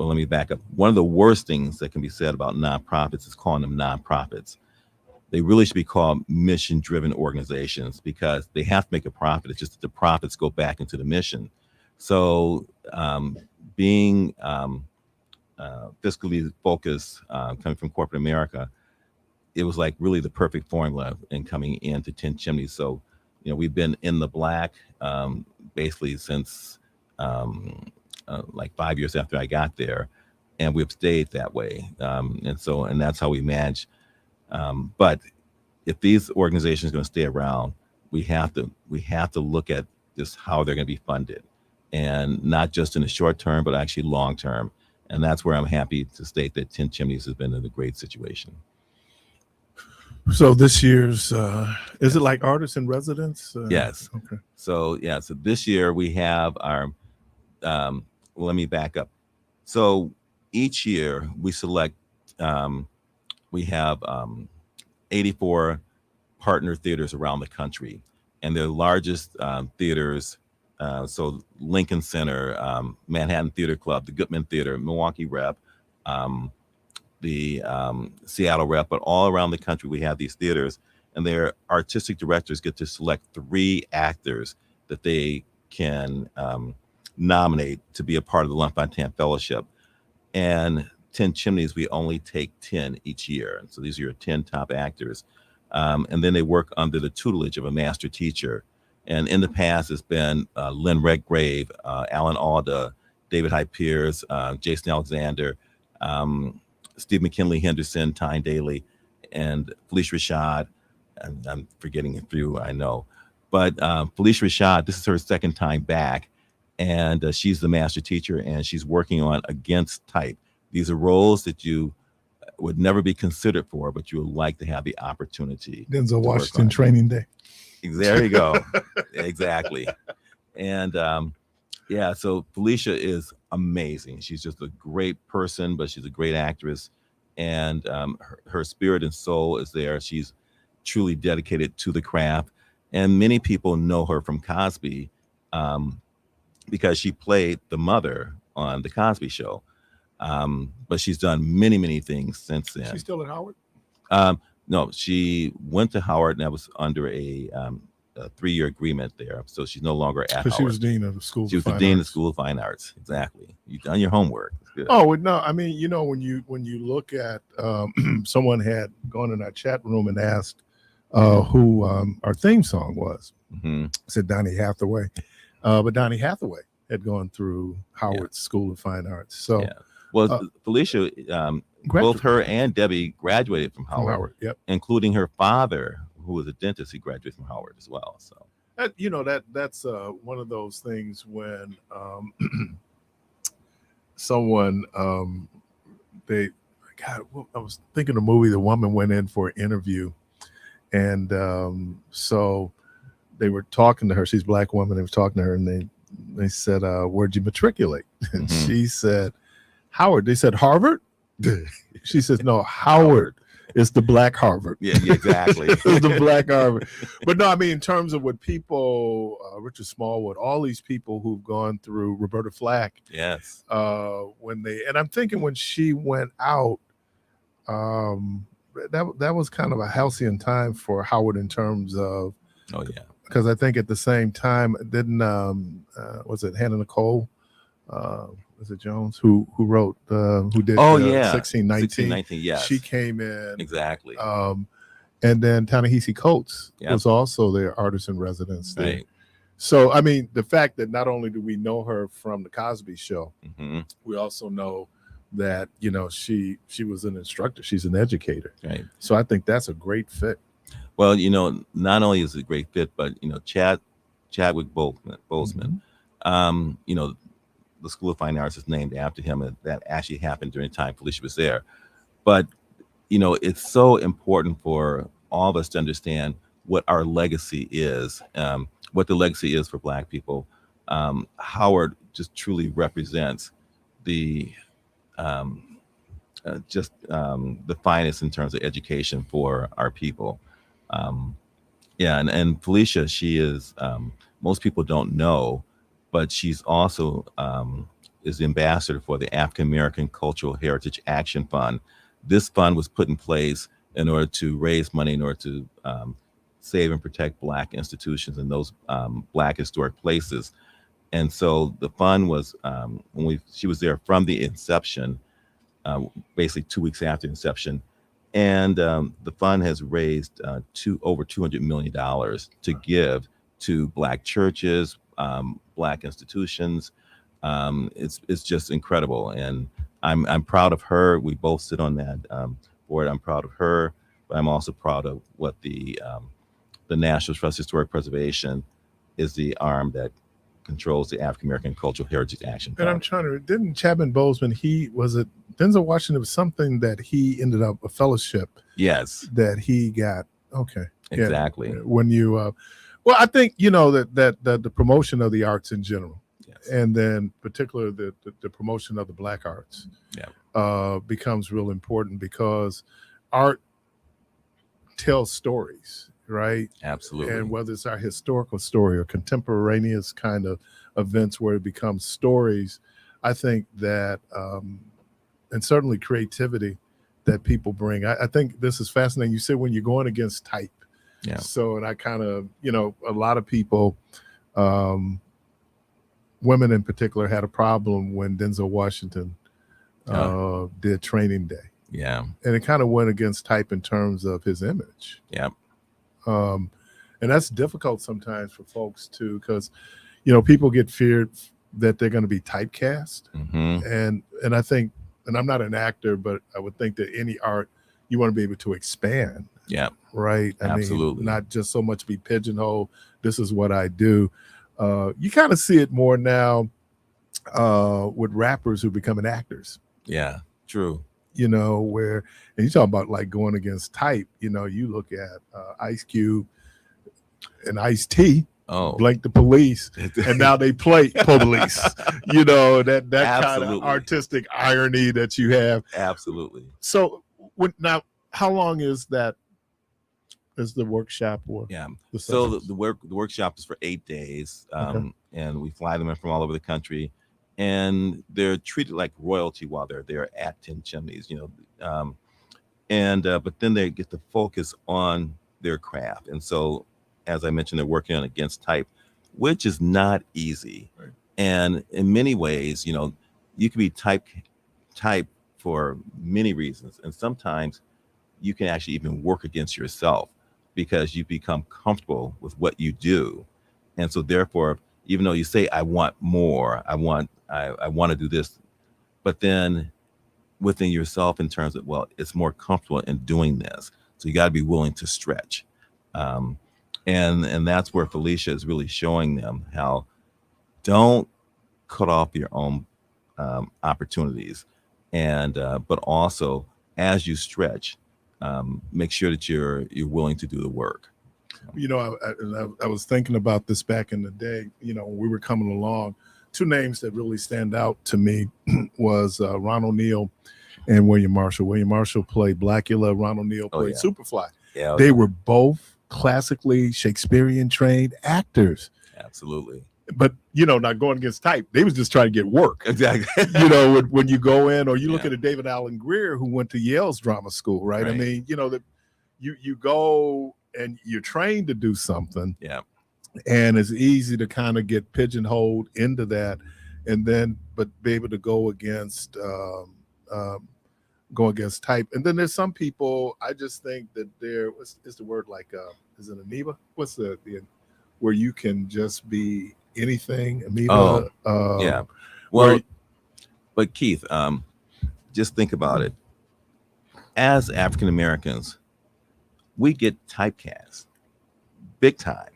well, let me back up. One of the worst things that can be said about nonprofits is calling them nonprofits. They really should be called mission-driven organizations because they have to make a profit. It's just that the profits go back into the mission. So being fiscally focused, coming from corporate America, it was like really the perfect formula in coming into 10 Chimneys. So, we've been in the black basically since like 5 years after I got there, and we've stayed that way. And that's how we manage. But if these organizations are going to stay around, we have to look at just how they're going to be funded, and not just in the short term, but actually long term. And that's where I'm happy to state that 10 Chimneys has been in a great situation. So this year's, is it like artists in residence? Yes. Okay. So this year we have our, well, let me back up. So each year we select, we have 84 partner theaters around the country, and the largest theaters, so Lincoln Center, Manhattan Theater Club, the Goodman Theater, Milwaukee Rep, the Seattle Rep, but all around the country we have these theaters, and their artistic directors get to select 3 actors that they can nominate to be a part of the L'Enfantine Fellowship. And 10 Chimneys, we only take 10 each year. And so these are your 10 top actors. And then they work under the tutelage of a master teacher. And in the past, it's been Lynn Redgrave, Alan Alda, David Hyde Pierce, Jason Alexander, Steve McKinley Henderson, Tyne Daly, and Felicia Rashad. And I'm forgetting a few, I know. But Felicia Rashad, this is her second time back. And she's the master teacher, and she's working on Against Type. These are roles that you would never be considered for, but you would like to have the opportunity. Denzel Washington Training Day. There you go. Exactly. And so Felicia is amazing. She's just a great person, but she's a great actress. And her spirit and soul is there. She's truly dedicated to the craft. And many people know her from Cosby because she played the mother on The Cosby Show. But she's done many, many things since then. She's still at Howard? No, she went to Howard, and that was under a 3-year agreement there. So she's no longer at Howard. She was dean of the School of Fine Arts. She was the dean of the School of Fine Arts. Exactly. You've done your homework. It's good. Oh, no. I mean, when you look at someone had gone in our chat room and asked who our theme song was. Mm-hmm. I said Donny Hathaway. But Donny Hathaway had gone through Howard's School of Fine Arts. So, well, Felicia, both her and Debbie graduated from Howard, yep, including her father, who was a dentist. He graduated from Howard as well. So, that's one of those things when someone I was thinking a movie. The woman went in for an interview, and so they were talking to her. She's a Black woman. They were talking to her, and they said, "Where'd you matriculate?" And she said, "Howard." They said, "Harvard?" She says, "No, Howard is the Black Harvard." Yeah, exactly. It's the Black Harvard. But no, I mean, in terms of what people, Richard Smallwood, all these people who've gone through, Roberta Flack. Yes. And I'm thinking when she went out, that was kind of a halcyon time for Howard in terms of. Oh yeah. Because I think at the same time, didn't was it Hannah Nicole? Was it Jones who wrote who did 1619? Yes. She came in exactly. And then Ta-Nehisi Coates was also their artist in residence there. Right. So I mean, the fact that not only do we know her from the Cosby Show, we also know that she was an instructor. She's an educator. Right. So I think that's a great fit. Well, not only is it a great fit, but Chadwick Boseman, the School of Fine Arts is named after him, and that actually happened during the time Felicia was there. But it's so important for all of us to understand what our legacy is, what the legacy is for Black people. Howard just truly represents the finest in terms of education for our people. And Felicia, she is, most people don't know, but she's also is the ambassador for the African American Cultural Heritage Action Fund. This fund was put in place in order to raise money in order to save and protect Black institutions and those Black historic places. And so the fund was, she was there from the inception, basically 2 weeks after inception. And the fund has raised over $200 million to give to Black churches, Black institutions. It's just incredible. And I'm proud of her. We both sit on that board. I'm proud of her, but I'm also proud of what the National Trust for Historic Preservation is, the arm that controls the African American Cultural Heritage Action Fund. And I'm trying to, didn't Chapman Boseman, Denzel Washington, was something that he ended up, a fellowship. Yes. That he got. Okay. Exactly. Yeah. When you, well, I think, that the promotion of the arts in general, yes, and then particularly the promotion of the Black arts, becomes real important, because art tells stories, right? Absolutely. And whether it's our historical story or contemporaneous kind of events where it becomes stories, I think that, and certainly creativity that people bring. I think this is fascinating. You said when you're going against type. Yeah. So, and I kind of, a lot of people, women in particular, had a problem when Denzel Washington did Training Day. Yeah. And it kind of went against type in terms of his image. Yeah. And that's difficult sometimes for folks too, because, people get feared that they're going to be typecast. Mm-hmm. And I think, and I'm not an actor, but I would think that any art, you want to be able to expand. Yeah. Right. Absolutely. Not just so much be pigeonholed. This is what I do. You kind of see it more now with rappers who are becoming actors. Yeah, true. Where, and you talk about like going against type, you look at Ice Cube and Ice-T, Blake the Police, and now they play Police. That kind of artistic irony that you have. Absolutely. So now, how long is that? Is the workshop? Or yeah. So the workshop is for 8 days, and we fly them in from all over the country, and they're treated like royalty while they're there at Ten Chimneys. But then they get to focus on their craft, and so, as I mentioned, they're working on against type, which is not easy. Right. And in many ways, you can be type for many reasons, and sometimes you can actually even work against yourself, because you become comfortable with what you do. And so therefore, even though you say, I want more, I want to do this, but then within yourself in terms of, well, it's more comfortable in doing this. So you got to be willing to stretch. And that's where Felicia is really showing them how don't cut off your own opportunities. And, but also as you stretch, make sure that you're willing to do the work. I was thinking about this back in the day, when we were coming along. Two names that really stand out to me was Ron O'Neal and William Marshall. William Marshall played Blackula. Ron O'Neal played Superfly. Yeah, they were both classically Shakespearean trained actors. Absolutely. But, not going against type. They was just trying to get work. Exactly. When you go in, or you look at a David Allen Greer who went to Yale's drama school, right? I mean, that you go and you're trained to do something. Yeah. And it's easy to kind of get pigeonholed into that, and then, but be able to go against type. And then there's some people, I just think that is the word like, is it amoeba? What's the where you can just be anything, amoeba? Yeah. Well, but Keith, just think about it. As African Americans, we get typecast big time.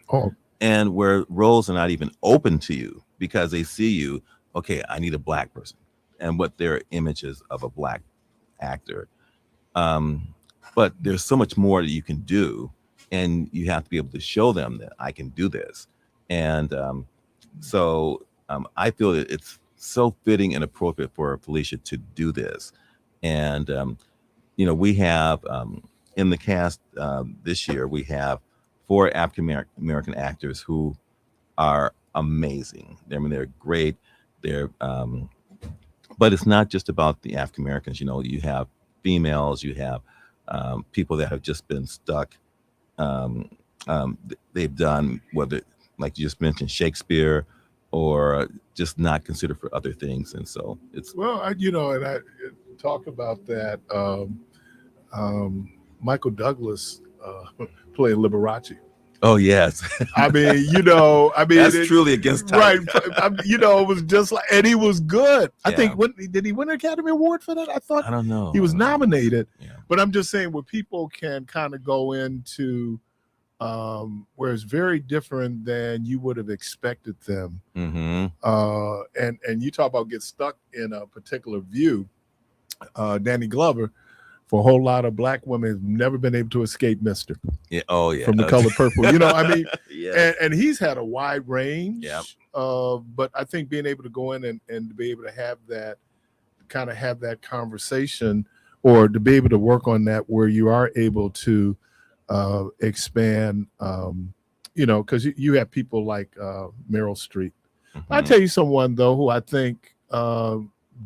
And where roles are not even open to you because they see you, okay, I need a Black person, and what their image is of a Black actor. But there's so much more that you can do, and you have to be able to show them that I can do this. And so I feel that it's so fitting and appropriate for Felicia to do this. And, we have in the cast this year, we have 4 African American actors who are amazing. I mean, they're great. They're But it's not just about the African Americans. You know, you have females, you have people that have just been stuck. They've done, whether, like you just mentioned, Shakespeare, or just not considered for other things. And so it's, well, I talk about that. Michael Douglas playing Liberace. oh yes, I mean, that's truly against right. time. It was just like, and he was good. I Yeah. think, did he win an Academy Award for that? I thought I don't know. he was nominated. Yeah. But I'm just saying, where people can kind of go into where it's very different than you would have expected them. Mm-hmm. And you talk about get stuck in a particular view. Danny Glover, for a whole lot of black women, has never been able to escape Mister. Yeah. Oh yeah. From The Color Purple. I mean, yeah. and he's had a wide range. Yep. But I think being able to go in and to be able to have that conversation, or to be able to work on that where you are able to expand, because you have people like Meryl Streep. Mm-hmm. I'll tell you someone, though, who I think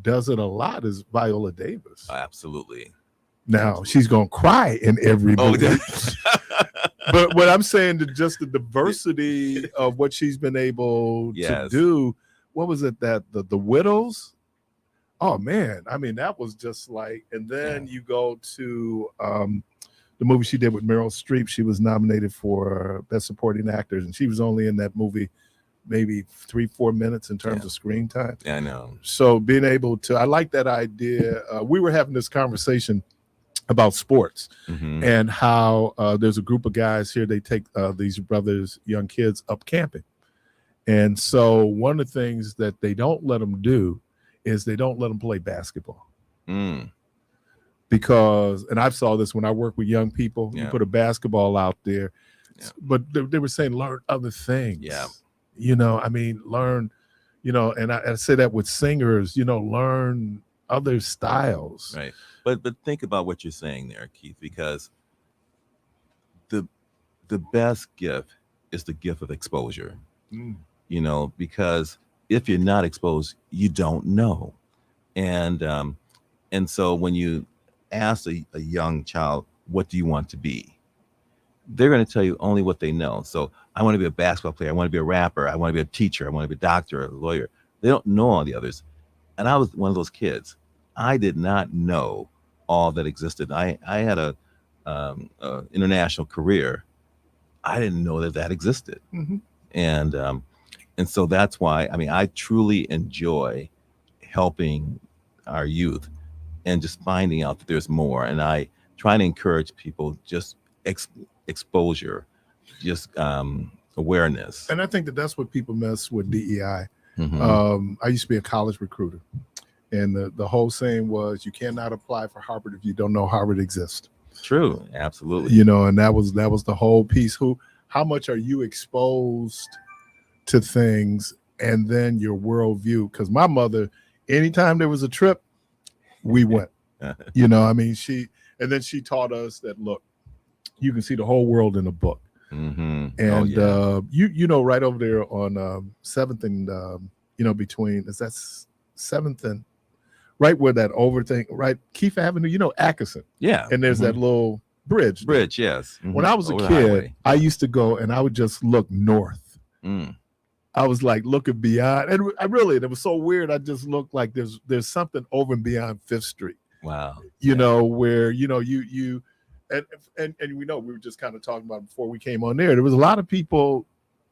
does it a lot is Viola Davis. Absolutely. Now, she's going to cry in every movie. Oh, But what I'm saying, just the diversity of what she's been able to do. What was it that the Widows? Oh man, I mean, that was just like. And then you go to the movie she did with Meryl Streep. She was nominated for Best Supporting Actors, and she was only in that movie maybe 3-4 minutes in terms of screen time. Yeah, I know. So being able to, I like that idea. We were having this conversation about sports, Mm-hmm. and how there's a group of guys here. They take these brothers, young kids, up camping. And so one of the things that they don't let them do is they don't let them play basketball. Mm. Because, and I saw this when I work with young people, you put a basketball out there, but they were saying learn other things. Yeah. Learn, and I say that with singers, learn other styles. Right. But think about what you're saying there, Keith, because the best gift is the gift of exposure. Mm. Because if you're not exposed, you don't know. And so when you ask a young child, what do you want to be? They're going to tell you only what they know. So I want to be a basketball player. I want to be a rapper. I want to be a teacher. I want to be a doctor or a lawyer. They don't know all the others. And I was one of those kids. I did not know all that existed. I had a international career. I didn't know that existed. Mm-hmm. And so that's why, I truly enjoy helping our youth and just finding out that there's more. And I try to encourage people just exposure, just awareness. And I think that's what people mess with DEI. Mm-hmm. I used to be a college recruiter, and the whole saying was, you cannot apply for Harvard if you don't know Harvard exists. True, absolutely. And that was the whole piece. How much are you exposed to things, and then your worldview? Because my mother, anytime there was a trip, we went. She taught us that, look, you can see the whole world in a book. Mm-hmm. And right over there on 7th and between, is that 7th and right where that over thing, right? Keith Avenue, Atkinson. Yeah. And there's that little bridge. Yes. Mm-hmm. When I was a kid, I used to go and I would just look north. Mm. I was like looking beyond, and it was so weird. I just looked like there's something over and beyond 5th Street. Wow. Where you and we know, we were just kind of talking about before we came on there. There was a lot of people.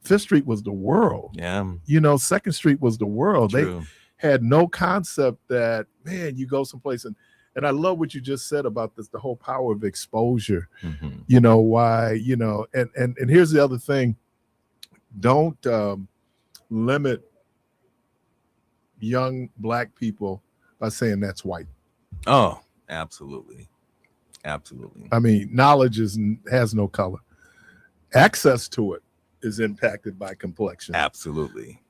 5th Street was the world. Yeah. 2nd Street was the world. True. They had no concept that, man, you go someplace and I love what you just said about this, the whole power of exposure. Mm-hmm. Why, and here's the other thing. Don't limit young Black people by saying that's white. Oh, absolutely. Absolutely. Knowledge has no color. Access to it is impacted by complexion. Absolutely.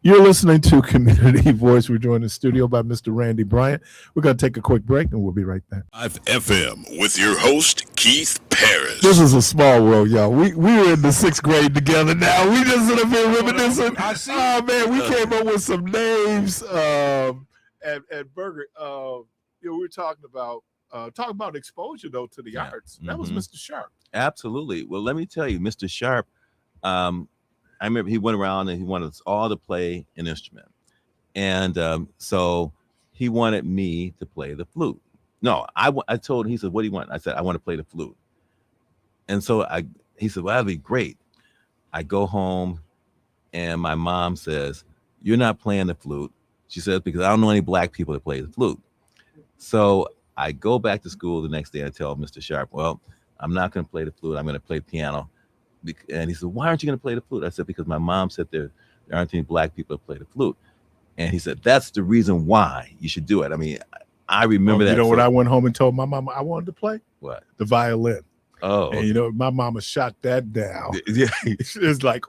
You're listening to Community Voice. We're joined in the studio by Mr. Randy Bryant. We're going to take a quick break, and we'll be right back. FM with your host, Keith Parris. This is a small world, y'all. We were in the 6th grade together now. We just sit up here reminiscing. Oh, man, we came up with some names. at Burger, we were talking about exposure though to the arts. That was Mr. Sharp. Absolutely. Well, let me tell you, Mr. Sharp. I remember he went around and he wanted us all to play an instrument, and so he wanted me to play the flute. No, I told him. He said, "What do you want?" I said, "I want to play the flute." And so he said, "Well, that'd be great." I go home, and my mom says, "You're not playing the flute." She says, "Because I don't know any black people that play the flute." So I go back to school the next day. I tell Mr. Sharp, "Well, I'm not going to play the flute. I'm going to play piano." And he said, "Why aren't you going to play the flute?" I said, "Because my mom said there aren't any black people that play the flute." And he said, "That's the reason why you should do it." I mean, I remember that. You know what I went home and told my mama I wanted to play? What? The violin. Oh. And, my mama shot that down. Yeah. It's like,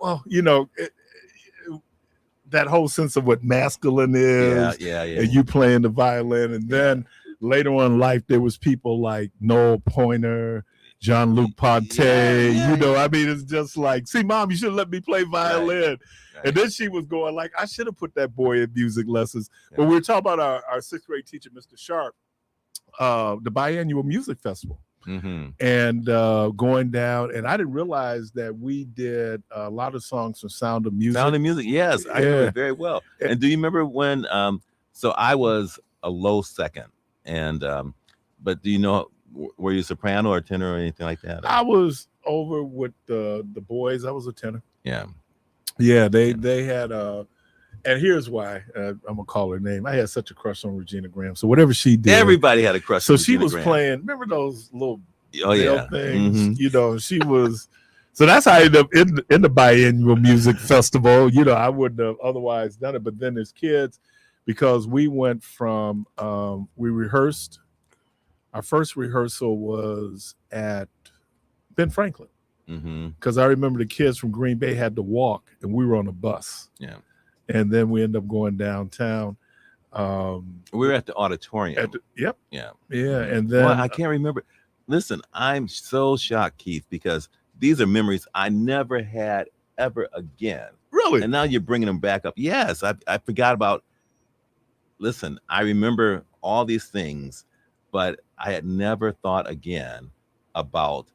that whole sense of what masculine is. Yeah. And you playing the violin. And then later on in life, there was people like Noel Pointer, Jean-Luc Ponty. I mean, it's just like, see, Mom, you should let me play violin. Right. And then she was going like, I should have put that boy in music lessons. But we were talking about our sixth grade teacher, Mr. Sharp, the biannual music festival. And going down, and I didn't realize that we did a lot of songs from Sound of Music. Sound of Music, yes, I remember it very well. And do you remember when? So I was a low second, and but do you know, were you soprano or tenor or anything like that? I was over with the boys. I was a tenor. Yeah. They had and here's why I'm gonna call her name. I had such a crush on Regina Graham. So whatever she did, everybody had a crush. So on she Regina was Graham. playing. Remember those little things? She was. So that's how I ended up in the biannual music festival. I wouldn't have otherwise done it. But then as kids, because we went from we rehearsed. Our first rehearsal was at Ben Franklin. Because I remember the kids from Green Bay had to walk, and we were on a bus. Yeah. And then we ended up going downtown. We were at the auditorium. Yep. Yeah. Yeah. And then I can't remember. Listen, I'm so shocked, Keith, because these are memories I never had ever again. Really? And now you're bringing them back up. Yes, I forgot about. Listen, I remember all these things, but I had never thought again about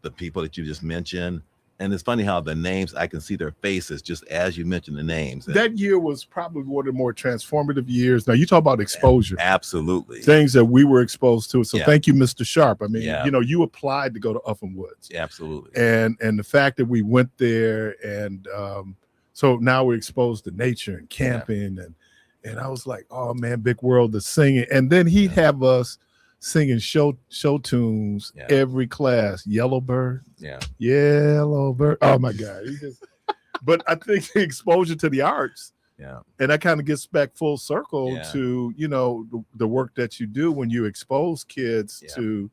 the people that you just mentioned. And it's funny how the names, I can see their faces just as you mentioned the names. That year was probably one of the more transformative years. Now, you talk about exposure. Absolutely. Things that we were exposed to. So thank you, Mr. Sharp. I mean, you applied to go to Upham Woods. Yeah, absolutely. And the fact that we went there, and so now we're exposed to nature and camping. And I was like, oh, man, big world to singing. And then he'd have us singing show tunes every class. Yellowbird. Yellowbird. Oh my God. But I think the exposure to the arts. Yeah. And that kind of gets back full circle to, the work that you do when you expose kids to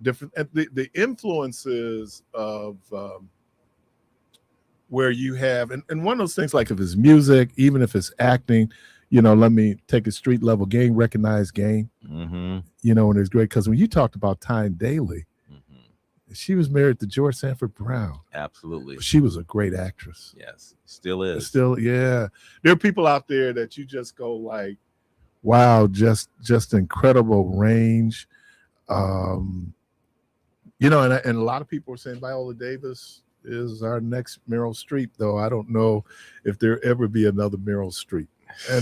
different the influences of where you have and one of those things, like if it's music, even if it's acting, let me take a street level game, recognized game. And it's great because when you talked about Tyne Daly, she was married to George Sanford Brown. Absolutely. She was a great actress. Yes, still is. Still, yeah. There are people out there that you just go like, wow, just incredible range. And a lot of people are saying Viola Davis is our next Meryl Streep, though I don't know if there ever be another Meryl Streep.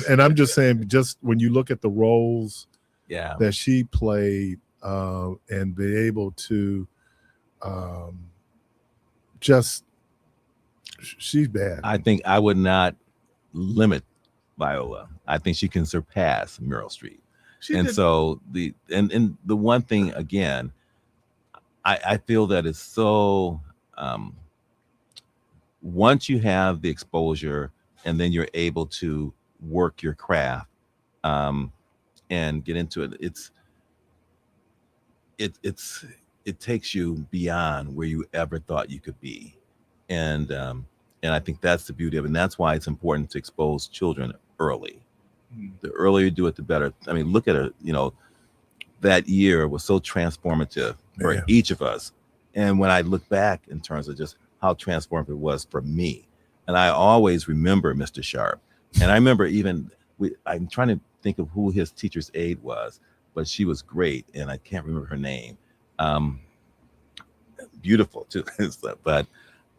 And I'm just saying, just when you look at the roles that she played and be able to she's bad. I think I would not limit Viola. I think she can surpass Meryl Streep. So the one thing again, I feel that it's so once you have the exposure and then you're able to work your craft and get into it, it takes you beyond where you ever thought you could be. And I think that's the beauty of it. And that's why it's important to expose children early. The earlier you do it, the better. I mean, look at it, that year was so transformative for each of us. And when I look back in terms of just how transformative it was for me, and I always remember Mr. Sharp. And I remember even I'm trying to think of who his teacher's aide was, but she was great, and I can't remember her name. Beautiful too, but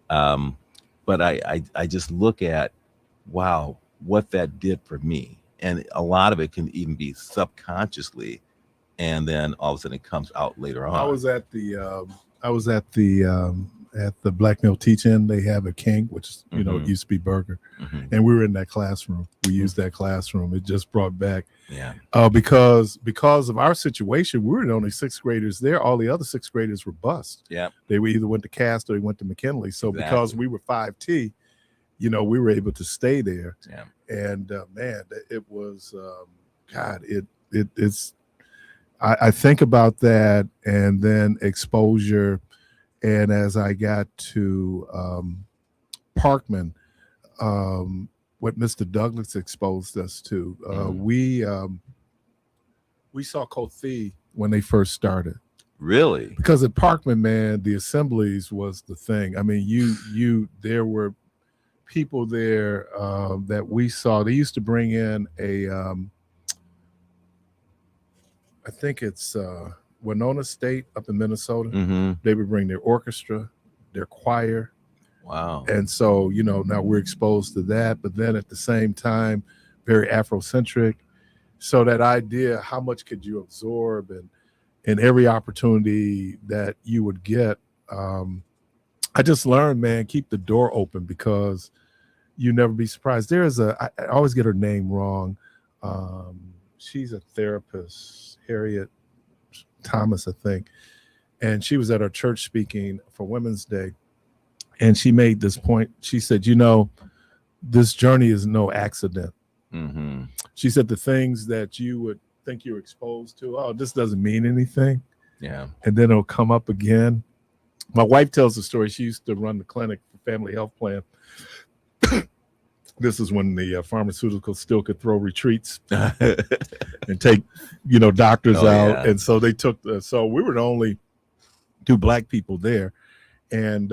I just look at, wow, what that did for me, and a lot of it can even be subconsciously, and then all of a sudden it comes out later on. I was at the Black Mill Teach-In. They have a King, which is, you know, it used to be Burger, and we were in that classroom. We used that classroom. It just brought back, because of our situation, we were the only sixth graders there. All the other sixth graders were bused. Yeah, they either went to Cass or they went to McKinley. So because we were 5T, you know, we were able to stay there. Yeah, and man, it was God. It's. I think about that, and then exposure. And as I got to Parkman, what Mr. Douglas exposed us to, we saw Kothi when they first started. Really? Because at Parkman, man, the assemblies was the thing. I mean, there were people there that we saw. They used to bring in a, I think it's Winona State up in Minnesota. They would bring their orchestra, their choir. Wow. And so, you know, now we're exposed to that, but then at the same time, very Afrocentric. So that idea, how much could you absorb, and every opportunity that you would get, I just learned, man, keep the door open, because you never be surprised. I always get her name wrong. She's a therapist, Harriet Thomas, I think. And she was at our church speaking for Women's Day. And she made this point. She said, you know, this journey is no accident. She said the things that you would think you're exposed to, oh, this doesn't mean anything. Yeah. And then it'll come up again. My wife tells the story. She used to run the clinic for Family Health Plan. This is when the pharmaceuticals still could throw retreats and take, you know, doctors out. Yeah. And so they took, so we were the only two Black people there. And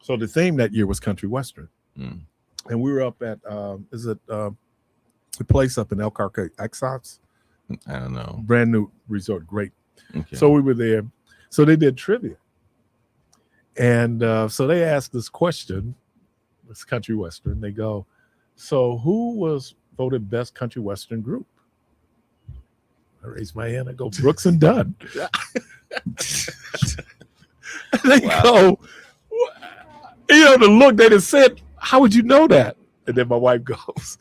so the theme that year was country Western. And we were up at, a place up in Elkhart, Exots? I don't know. Brand new resort, great. Okay. So we were there. So they did trivia. And so they asked this question. It's country Western. They go, so who was voted best country Western group? I raise my hand. I go, Brooks and Dunn. They go, you know, the look they just said, how would you know that? And then my wife goes,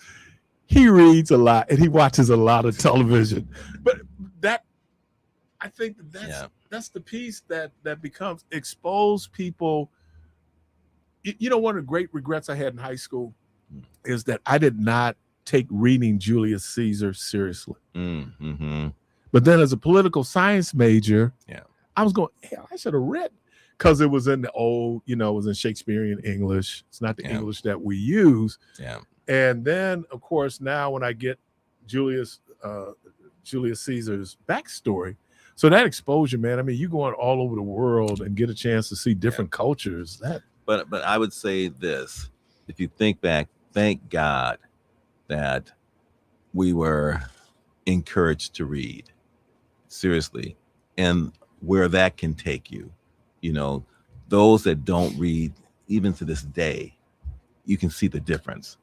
he reads a lot and he watches a lot of television. But that, I think that's the piece that becomes expose people. You know, one of the great regrets I had in high school is that I did not take reading Julius Caesar seriously. But then as a political science major, I was going, hell, I should have read, because it was in the old, you know, it was in Shakespearean English. It's not the English that we use. And then, of course, now when I get Julius Caesar's backstory, so that exposure, man, I mean, you going all over the world and get a chance to see different cultures. But I would say this, if you think back, thank God that we were encouraged to read, seriously, and where that can take you. You know, those that don't read, even to this day, you can see the difference.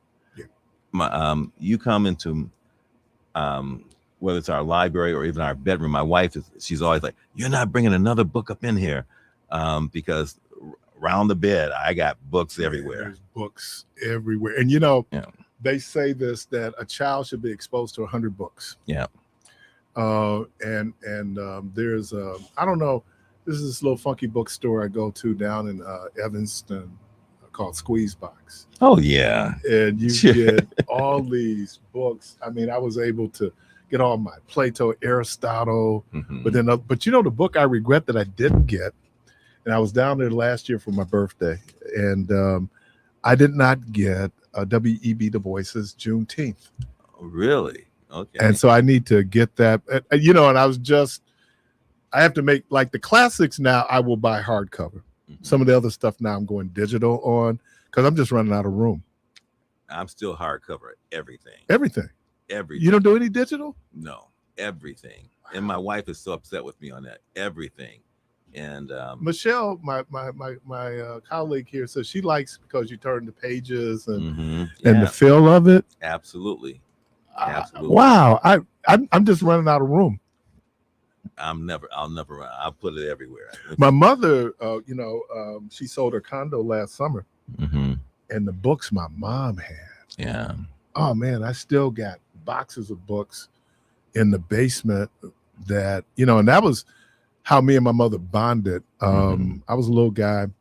You come into, whether it's our library or even our bedroom, my wife, she's always like, you're not bringing another book up in here, because around the bed, I got books everywhere. There's books everywhere. And, you know, they say this, that a child should be exposed to 100 books. Yeah. And there's, I don't know, this is this little funky bookstore I go to down in Evanston called Squeeze Box. Oh, yeah. And you get all these books. I mean, I was able to get all my Plato, Aristotle, but you know, the book I regret that I didn't get, and I was down there last year for my birthday, and I did not get W.E.B. Du Bois's Juneteenth. Oh, really? Okay. And so I need to get that. You know, and I have to make, like, the classics now, I will buy hardcover. Some of the other stuff now I'm going digital on, because I'm just running out of room. I'm still hardcover everything. Everything. everything. You don't do any digital? No, everything. And my wife is so upset with me on that. Everything. And Michelle, my colleague here, says she likes because you turn the pages and the feel of it. Absolutely. Absolutely. Wow. I'm just running out of room. I'll never run. I'll put it everywhere. My mother, she sold her condo last summer, and the books my mom had. Yeah. Oh man, I still got boxes of books in the basement that, and that was how me and my mother bonded. I was a little guy. It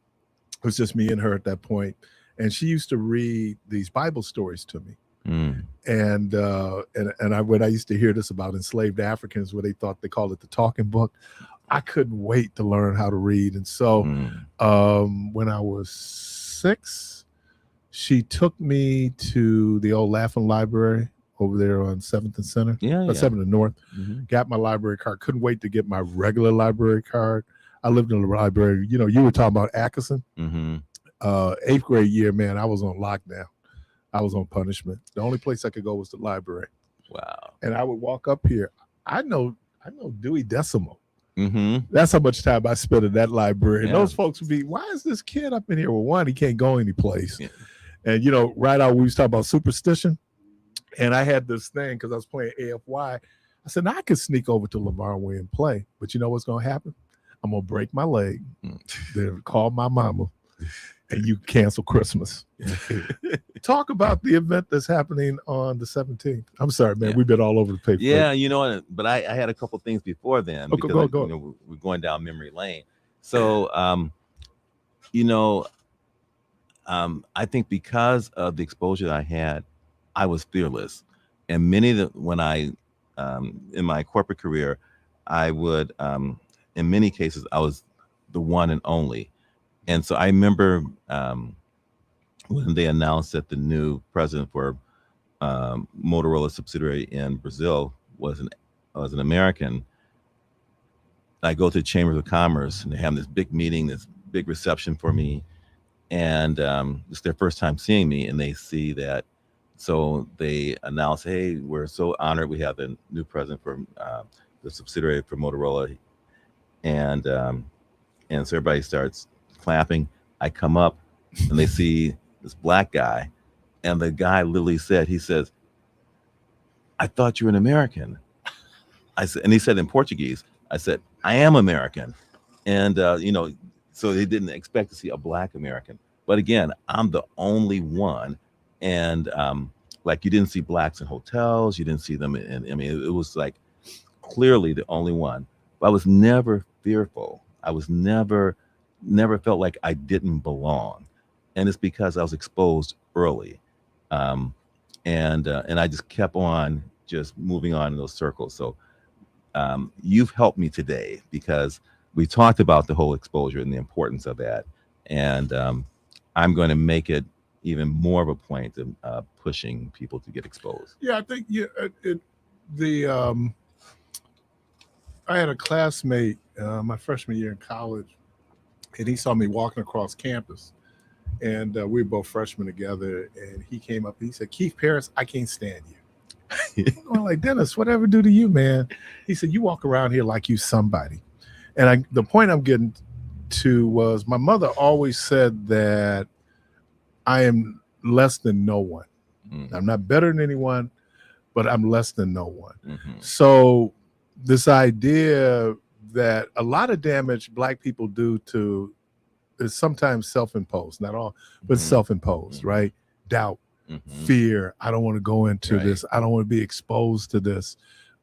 was just me and her at that point. And she used to read these Bible stories to me. And when I used to hear this about enslaved Africans, where they called it the talking book, I couldn't wait to learn how to read. And so when I was 6, she took me to the old Laughlin Library over there on 7th and Center, 7th and North. Got my library card. Couldn't wait to get my regular library card. I lived in the library. You were talking about Atkinson. 8th grade year, man, I was on lockdown. I was on punishment. The only place I could go was the library. Wow. And I would walk up here. I know Dewey Decimal. That's how much time I spent in that library. And those folks would be, why is this kid up in here? Well, one, he can't go anyplace. And, right out, we was talking about superstition. And I had this thing because I was playing AFY. I said, now I could sneak over to Lamar Way and play. But you know what's going to happen? I'm going to break my leg. Then call my mama. And you cancel Christmas. Talk about the event that's happening on the 17th. I'm sorry, man. We've been all over the paper. Yeah, but I had a couple things before then. Because go. We're going down memory lane. So, I think because of the exposure that I had, I was fearless. And when I, in my corporate career, I would, in many cases, I was the one and only. And so I remember when they announced that the new president for Motorola subsidiary in Brazil was an American. I go to the Chamber of Commerce and they have this big meeting, this big reception for me. And it's their first time seeing me, and they see that. So they announce, hey, we're so honored we have the new president for the subsidiary for Motorola. And so everybody starts clapping. I come up and they see this black guy, and the guy literally he says, I thought you were an American. I said, and he said in Portuguese, I said, I am American. And so they didn't expect to see a black American. But again, I'm the only one. And you didn't see blacks in hotels, you didn't see them it was like clearly the only one. But I was never fearful. I was never felt like I didn't belong. And it's because I was exposed early. And I just kept on just moving on in those circles. So you've helped me today because we talked about the whole exposure and the importance of that. And I'm going to make it even more of a point of pushing people to get exposed. Yeah, I think I had a classmate my freshman year in college, and he saw me walking across campus, and we were both freshmen together, and he came up and he said, Keith Parris, I can't stand you. I'm like, Dennis, whatever do to you, man? He said, you walk around here like you somebody. And the point I'm getting to was my mother always said that I am less than no one. I'm not better than anyone, but I'm less than no one. So this idea that a lot of damage Black people do to is sometimes self-imposed, not all, but self-imposed, right? Doubt, fear. I don't want to go into this. I don't want to be exposed to this.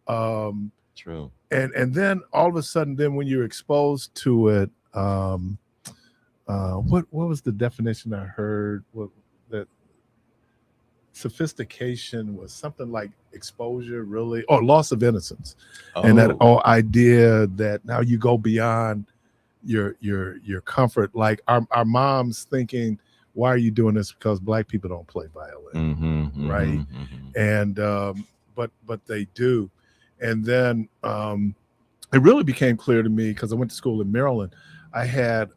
True. And then all of a sudden, then when you're exposed to it, what was the definition I heard? That sophistication was something like exposure, really, or loss of innocence, and that idea that now you go beyond your comfort. Like our moms thinking, why are you doing this? Because Black people don't play violin, right? And but they do. And then it really became clear to me because I went to school in Maryland. I had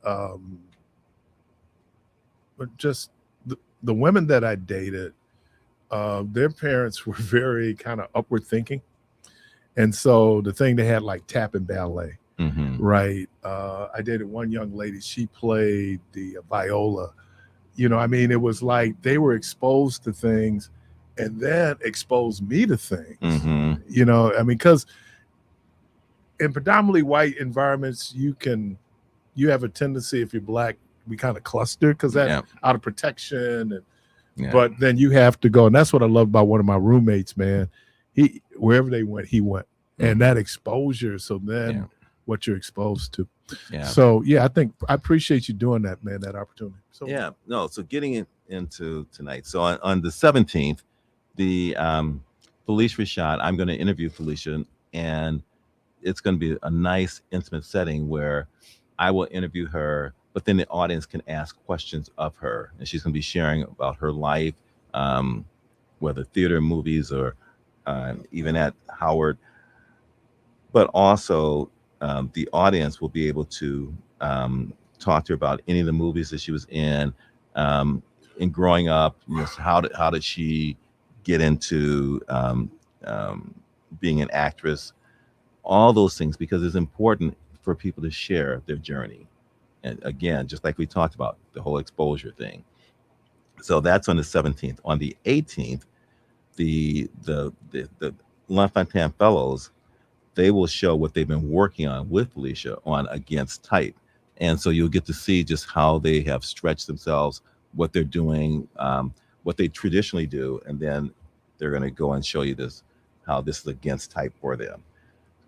just the women that I dated their parents were very kind of upward thinking. And so the thing they had like tap and ballet, right? I dated one young lady. She played the viola. You know, I mean, it was like they were exposed to things and then exposed me to things. You know, I mean, because in predominantly white environments, you have a tendency, if you're black, we kind of cluster because that's out of protection. And but then you have to go, and that's what I love about one of my roommates, man. He wherever they went, he went, and that exposure. So then what you're exposed to. So I think I appreciate you doing that, man. That opportunity. So So getting into tonight. So on the 17th, the Felicia Rashad, I'm going to interview Felicia, and it's going to be a nice intimate setting where I will interview her, but then the audience can ask questions of her, and she's going to be sharing about her life, whether theater, movies, or even at Howard. But also, the audience will be able to talk to her about any of the movies that she was in growing up. You know, how did she get into being an actress? All those things, because it's important for people to share their journey. And again, just like we talked about, the whole exposure thing. So that's on the 17th. On the 18th, the L'Enfantin Fellows, they will show what they've been working on with Felicia on Against Type. And so you'll get to see just how they have stretched themselves, what they're doing, what they traditionally do. And then they're going to go and show you how this is against type for them.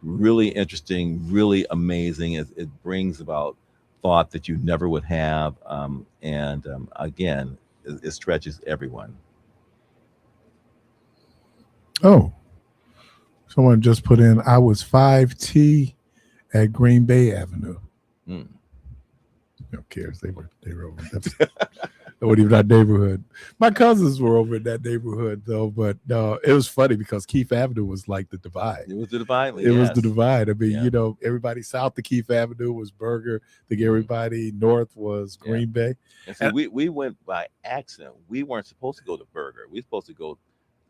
Really interesting, really amazing. It brings about thought that you never would have. Again, it stretches everyone. Oh, someone just put in, I was 5T at Green Bay Avenue. Who cares? They were over. That wasn't even our neighborhood. My cousins were over in that neighborhood though, but it was funny because Keith Avenue was like the divide. It was the divide. It was the divide. I mean, you know, everybody south of Keith Avenue was Burger. I think everybody north was Green Bay. And so we went by accident. We weren't supposed to go to Burger. We were supposed to go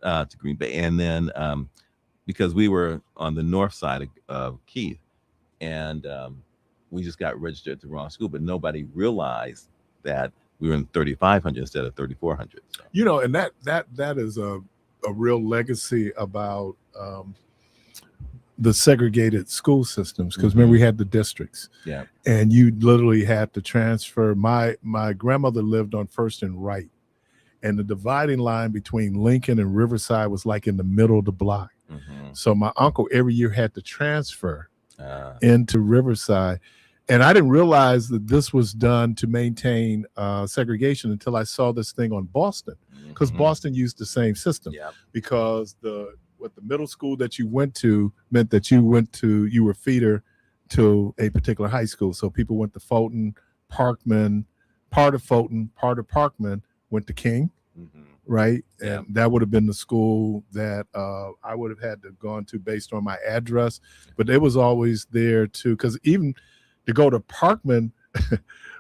to Green Bay, and then because we were on the north side of Keith, and we just got registered at the wrong school, but nobody realized that we were in 3,500 instead of 3,400. So. You know, and that is a real legacy about the segregated school systems. Because remember, we had the districts, and you literally had to transfer. My grandmother lived on First and Wright, and the dividing line between Lincoln and Riverside was like in the middle of the block. So my uncle every year had to transfer into Riverside. And I didn't realize that this was done to maintain segregation until I saw this thing on Boston, because Boston used the same system. Because the middle school that you went to meant that you were feeder to a particular high school. So people went to Fulton, Parkman, part of Fulton, part of Parkman went to King, right? And that would have been the school that I would have had to gone to based on my address. But it was always there too, because even to go to Parkman,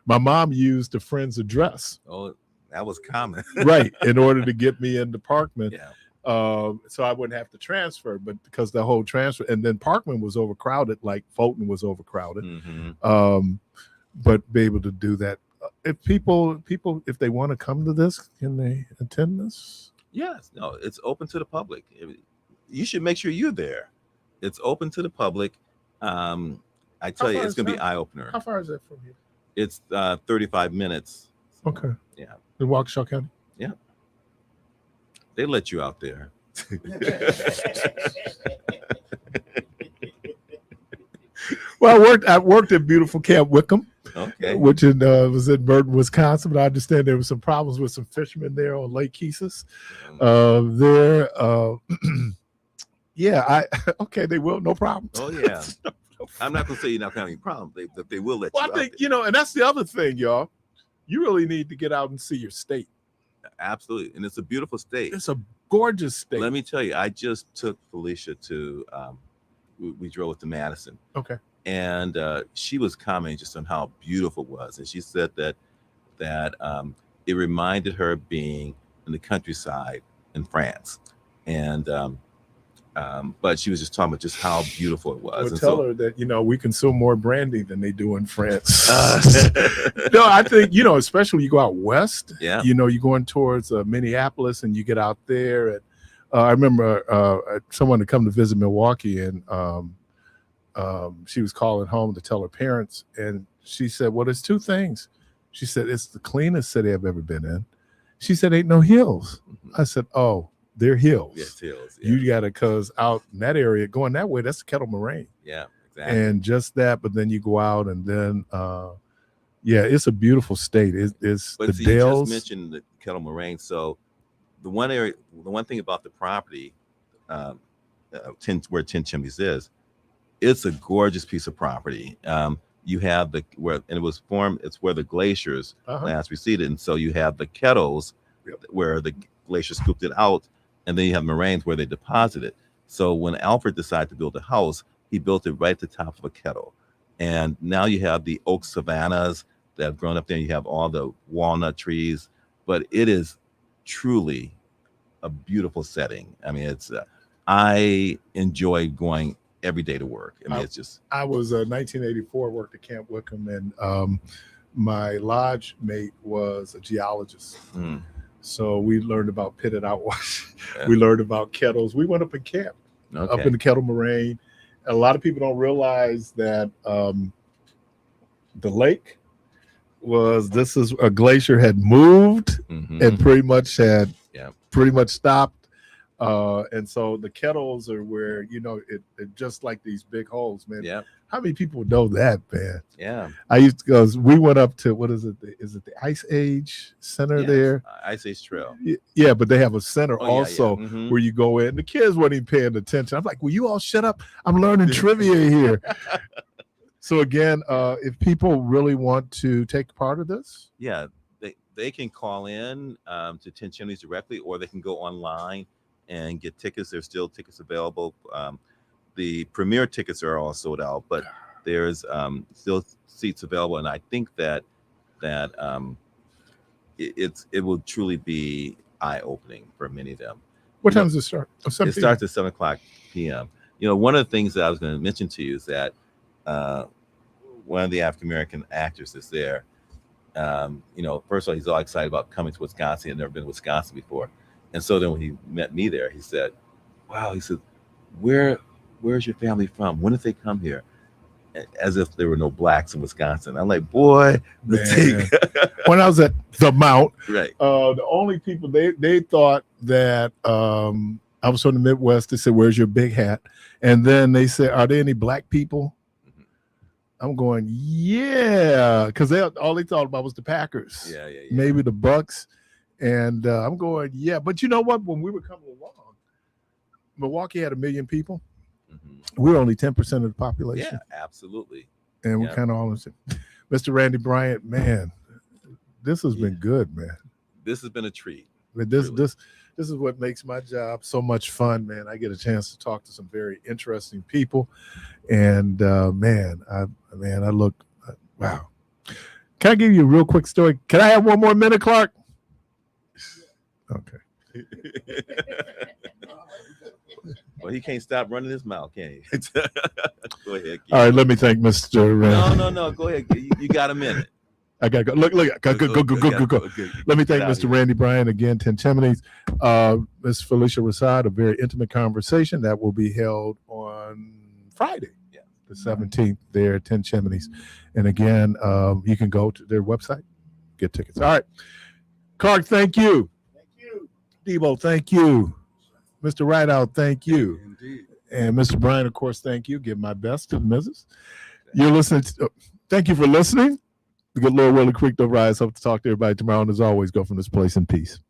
my mom used a friend's address. Oh, that was common. Right, in order to get me into Parkman. So I wouldn't have to transfer, but because the whole transfer, and then Parkman was overcrowded, like Fulton was overcrowded. But be able to do that. If people, if they want to come to this, can they attend this? Yes, no, it's open to the public. You should make sure you're there. It's open to the public. I tell you, it's going to be eye-opener. How far is that from here? It's 35 minutes. So, okay. Yeah. In Waukesha County? Yeah. They let you out there. Well, I worked at beautiful Camp Wickham, which was in Burton, Wisconsin. But I understand there were some problems with some fishermen there on Lake Keesis. They will, no problem. Oh, yeah. I'm not going to say you're not having any problems. They will let you out. I think, and that's the other thing, y'all. You really need to get out and see your state. Absolutely. And it's a beautiful state. It's a gorgeous state. Let me tell you, I just took Felicia to, we drove to Madison. Okay. And she was commenting just on how beautiful it was. And she said that it reminded her being in the countryside in France, and but she was just talking about just how beautiful it was. Well, And tell so, her that, we consume more brandy than they do in France. No, I think, especially you go out west, yeah, you're going towards Minneapolis, and you get out there. And I remember someone to come to visit Milwaukee, and she was calling home to tell her parents. And she said, well, there's two things. She said, it's the cleanest city I've ever been in. She said, ain't no hills. I said, oh, they're hills. yes, hills. Yeah. You got to, because out in that area, going that way, that's the Kettle Moraine. Yeah, exactly. And just that, but then you go out, and then, it's a beautiful state. It's But the see, Dells. you just mentioned the Kettle Moraine. So the one thing about the property, where Ten Chimneys is, it's a gorgeous piece of property. You have and it was formed. It's where the glaciers last receded, and so you have the kettles where the glacier scooped it out, and then you have moraines where they deposit it. So when Alfred decided to build a house, he built it right at the top of a kettle, and now you have the oak savannas that have grown up there. You have all the walnut trees, but it is truly a beautiful setting. I mean, I enjoy going every day to work. I mean, it's just. I was 1984, worked at Camp Wickham, and my lodge mate was a geologist. So we learned about pitted outwash. Yeah. We learned about kettles. We went up in camp, up in the Kettle Moraine. A lot of people don't realize that the lake this is a glacier had moved and pretty much stopped. And so the kettles are where, it just like these big holes, man. Yeah. How many people know that, man? Yeah. I used to go, we went up to, what is it? Is it the Ice Age Center there? Ice Age Trail. Yeah, but they have a center also where you go in. The kids weren't even paying attention. I'm like, will you all shut up? I'm learning trivia here. So again, if people really want to take part of this. Yeah, they can call in to Ten Chimneys directly, or they can go online and get tickets. There's still tickets available. The premier tickets are all sold out, but there's still seats available, and I think that it will truly be eye-opening for many of them. What time does it start? It starts at 7:00 p.m. One of the things that I was going to mention to you is that one of the African American actors is there. First of all, he's all excited about coming to Wisconsin. He'd never been to Wisconsin before. And so then when he met me there, he said, wow, he said, where's your family from? When did they come here? As if there were no blacks in Wisconsin. I'm like, boy, when I was at the Mount, right. The only people they thought that I was from the Midwest. They said, where's your big hat? And then they said, are there any black people? I'm going, yeah, because all they thought about was the Packers. Yeah. Maybe the Bucks. And I'm going, yeah. But you know what? When we were coming along, Milwaukee had 1 million people. We're only 10% of the population. Yeah, absolutely. And we're kind of all in. Mr. Randy Bryant, man, this has been good, man. This has been a treat. This is what makes my job so much fun, man. I get a chance to talk to some very interesting people. And I look, wow. Can I give you a real quick story? Can I have one more minute, Clark? Okay. Well, he can't stop running his mouth, can he? Go ahead. All right, let me thank Mr. No. Go ahead. You got a minute. I gotta go. Look. Go. Let me thank Mr. Randy Bryant again, Ten Chimneys. Miss Felicia Rashad, a very intimate conversation that will be held on Friday, the 17th, there at Ten Chimneys. And again, you can go to their website, get tickets. All right. Clark, thank you. Thank you. Debo, thank you. Mr. Rideout, thank you. Indeed. And Mr. Bryant, of course, thank you. Give my best to the missus. You're listening. Thank you for listening. The good Lord will and creek don't rise. Hope to talk to everybody tomorrow. And as always, go from this place in peace.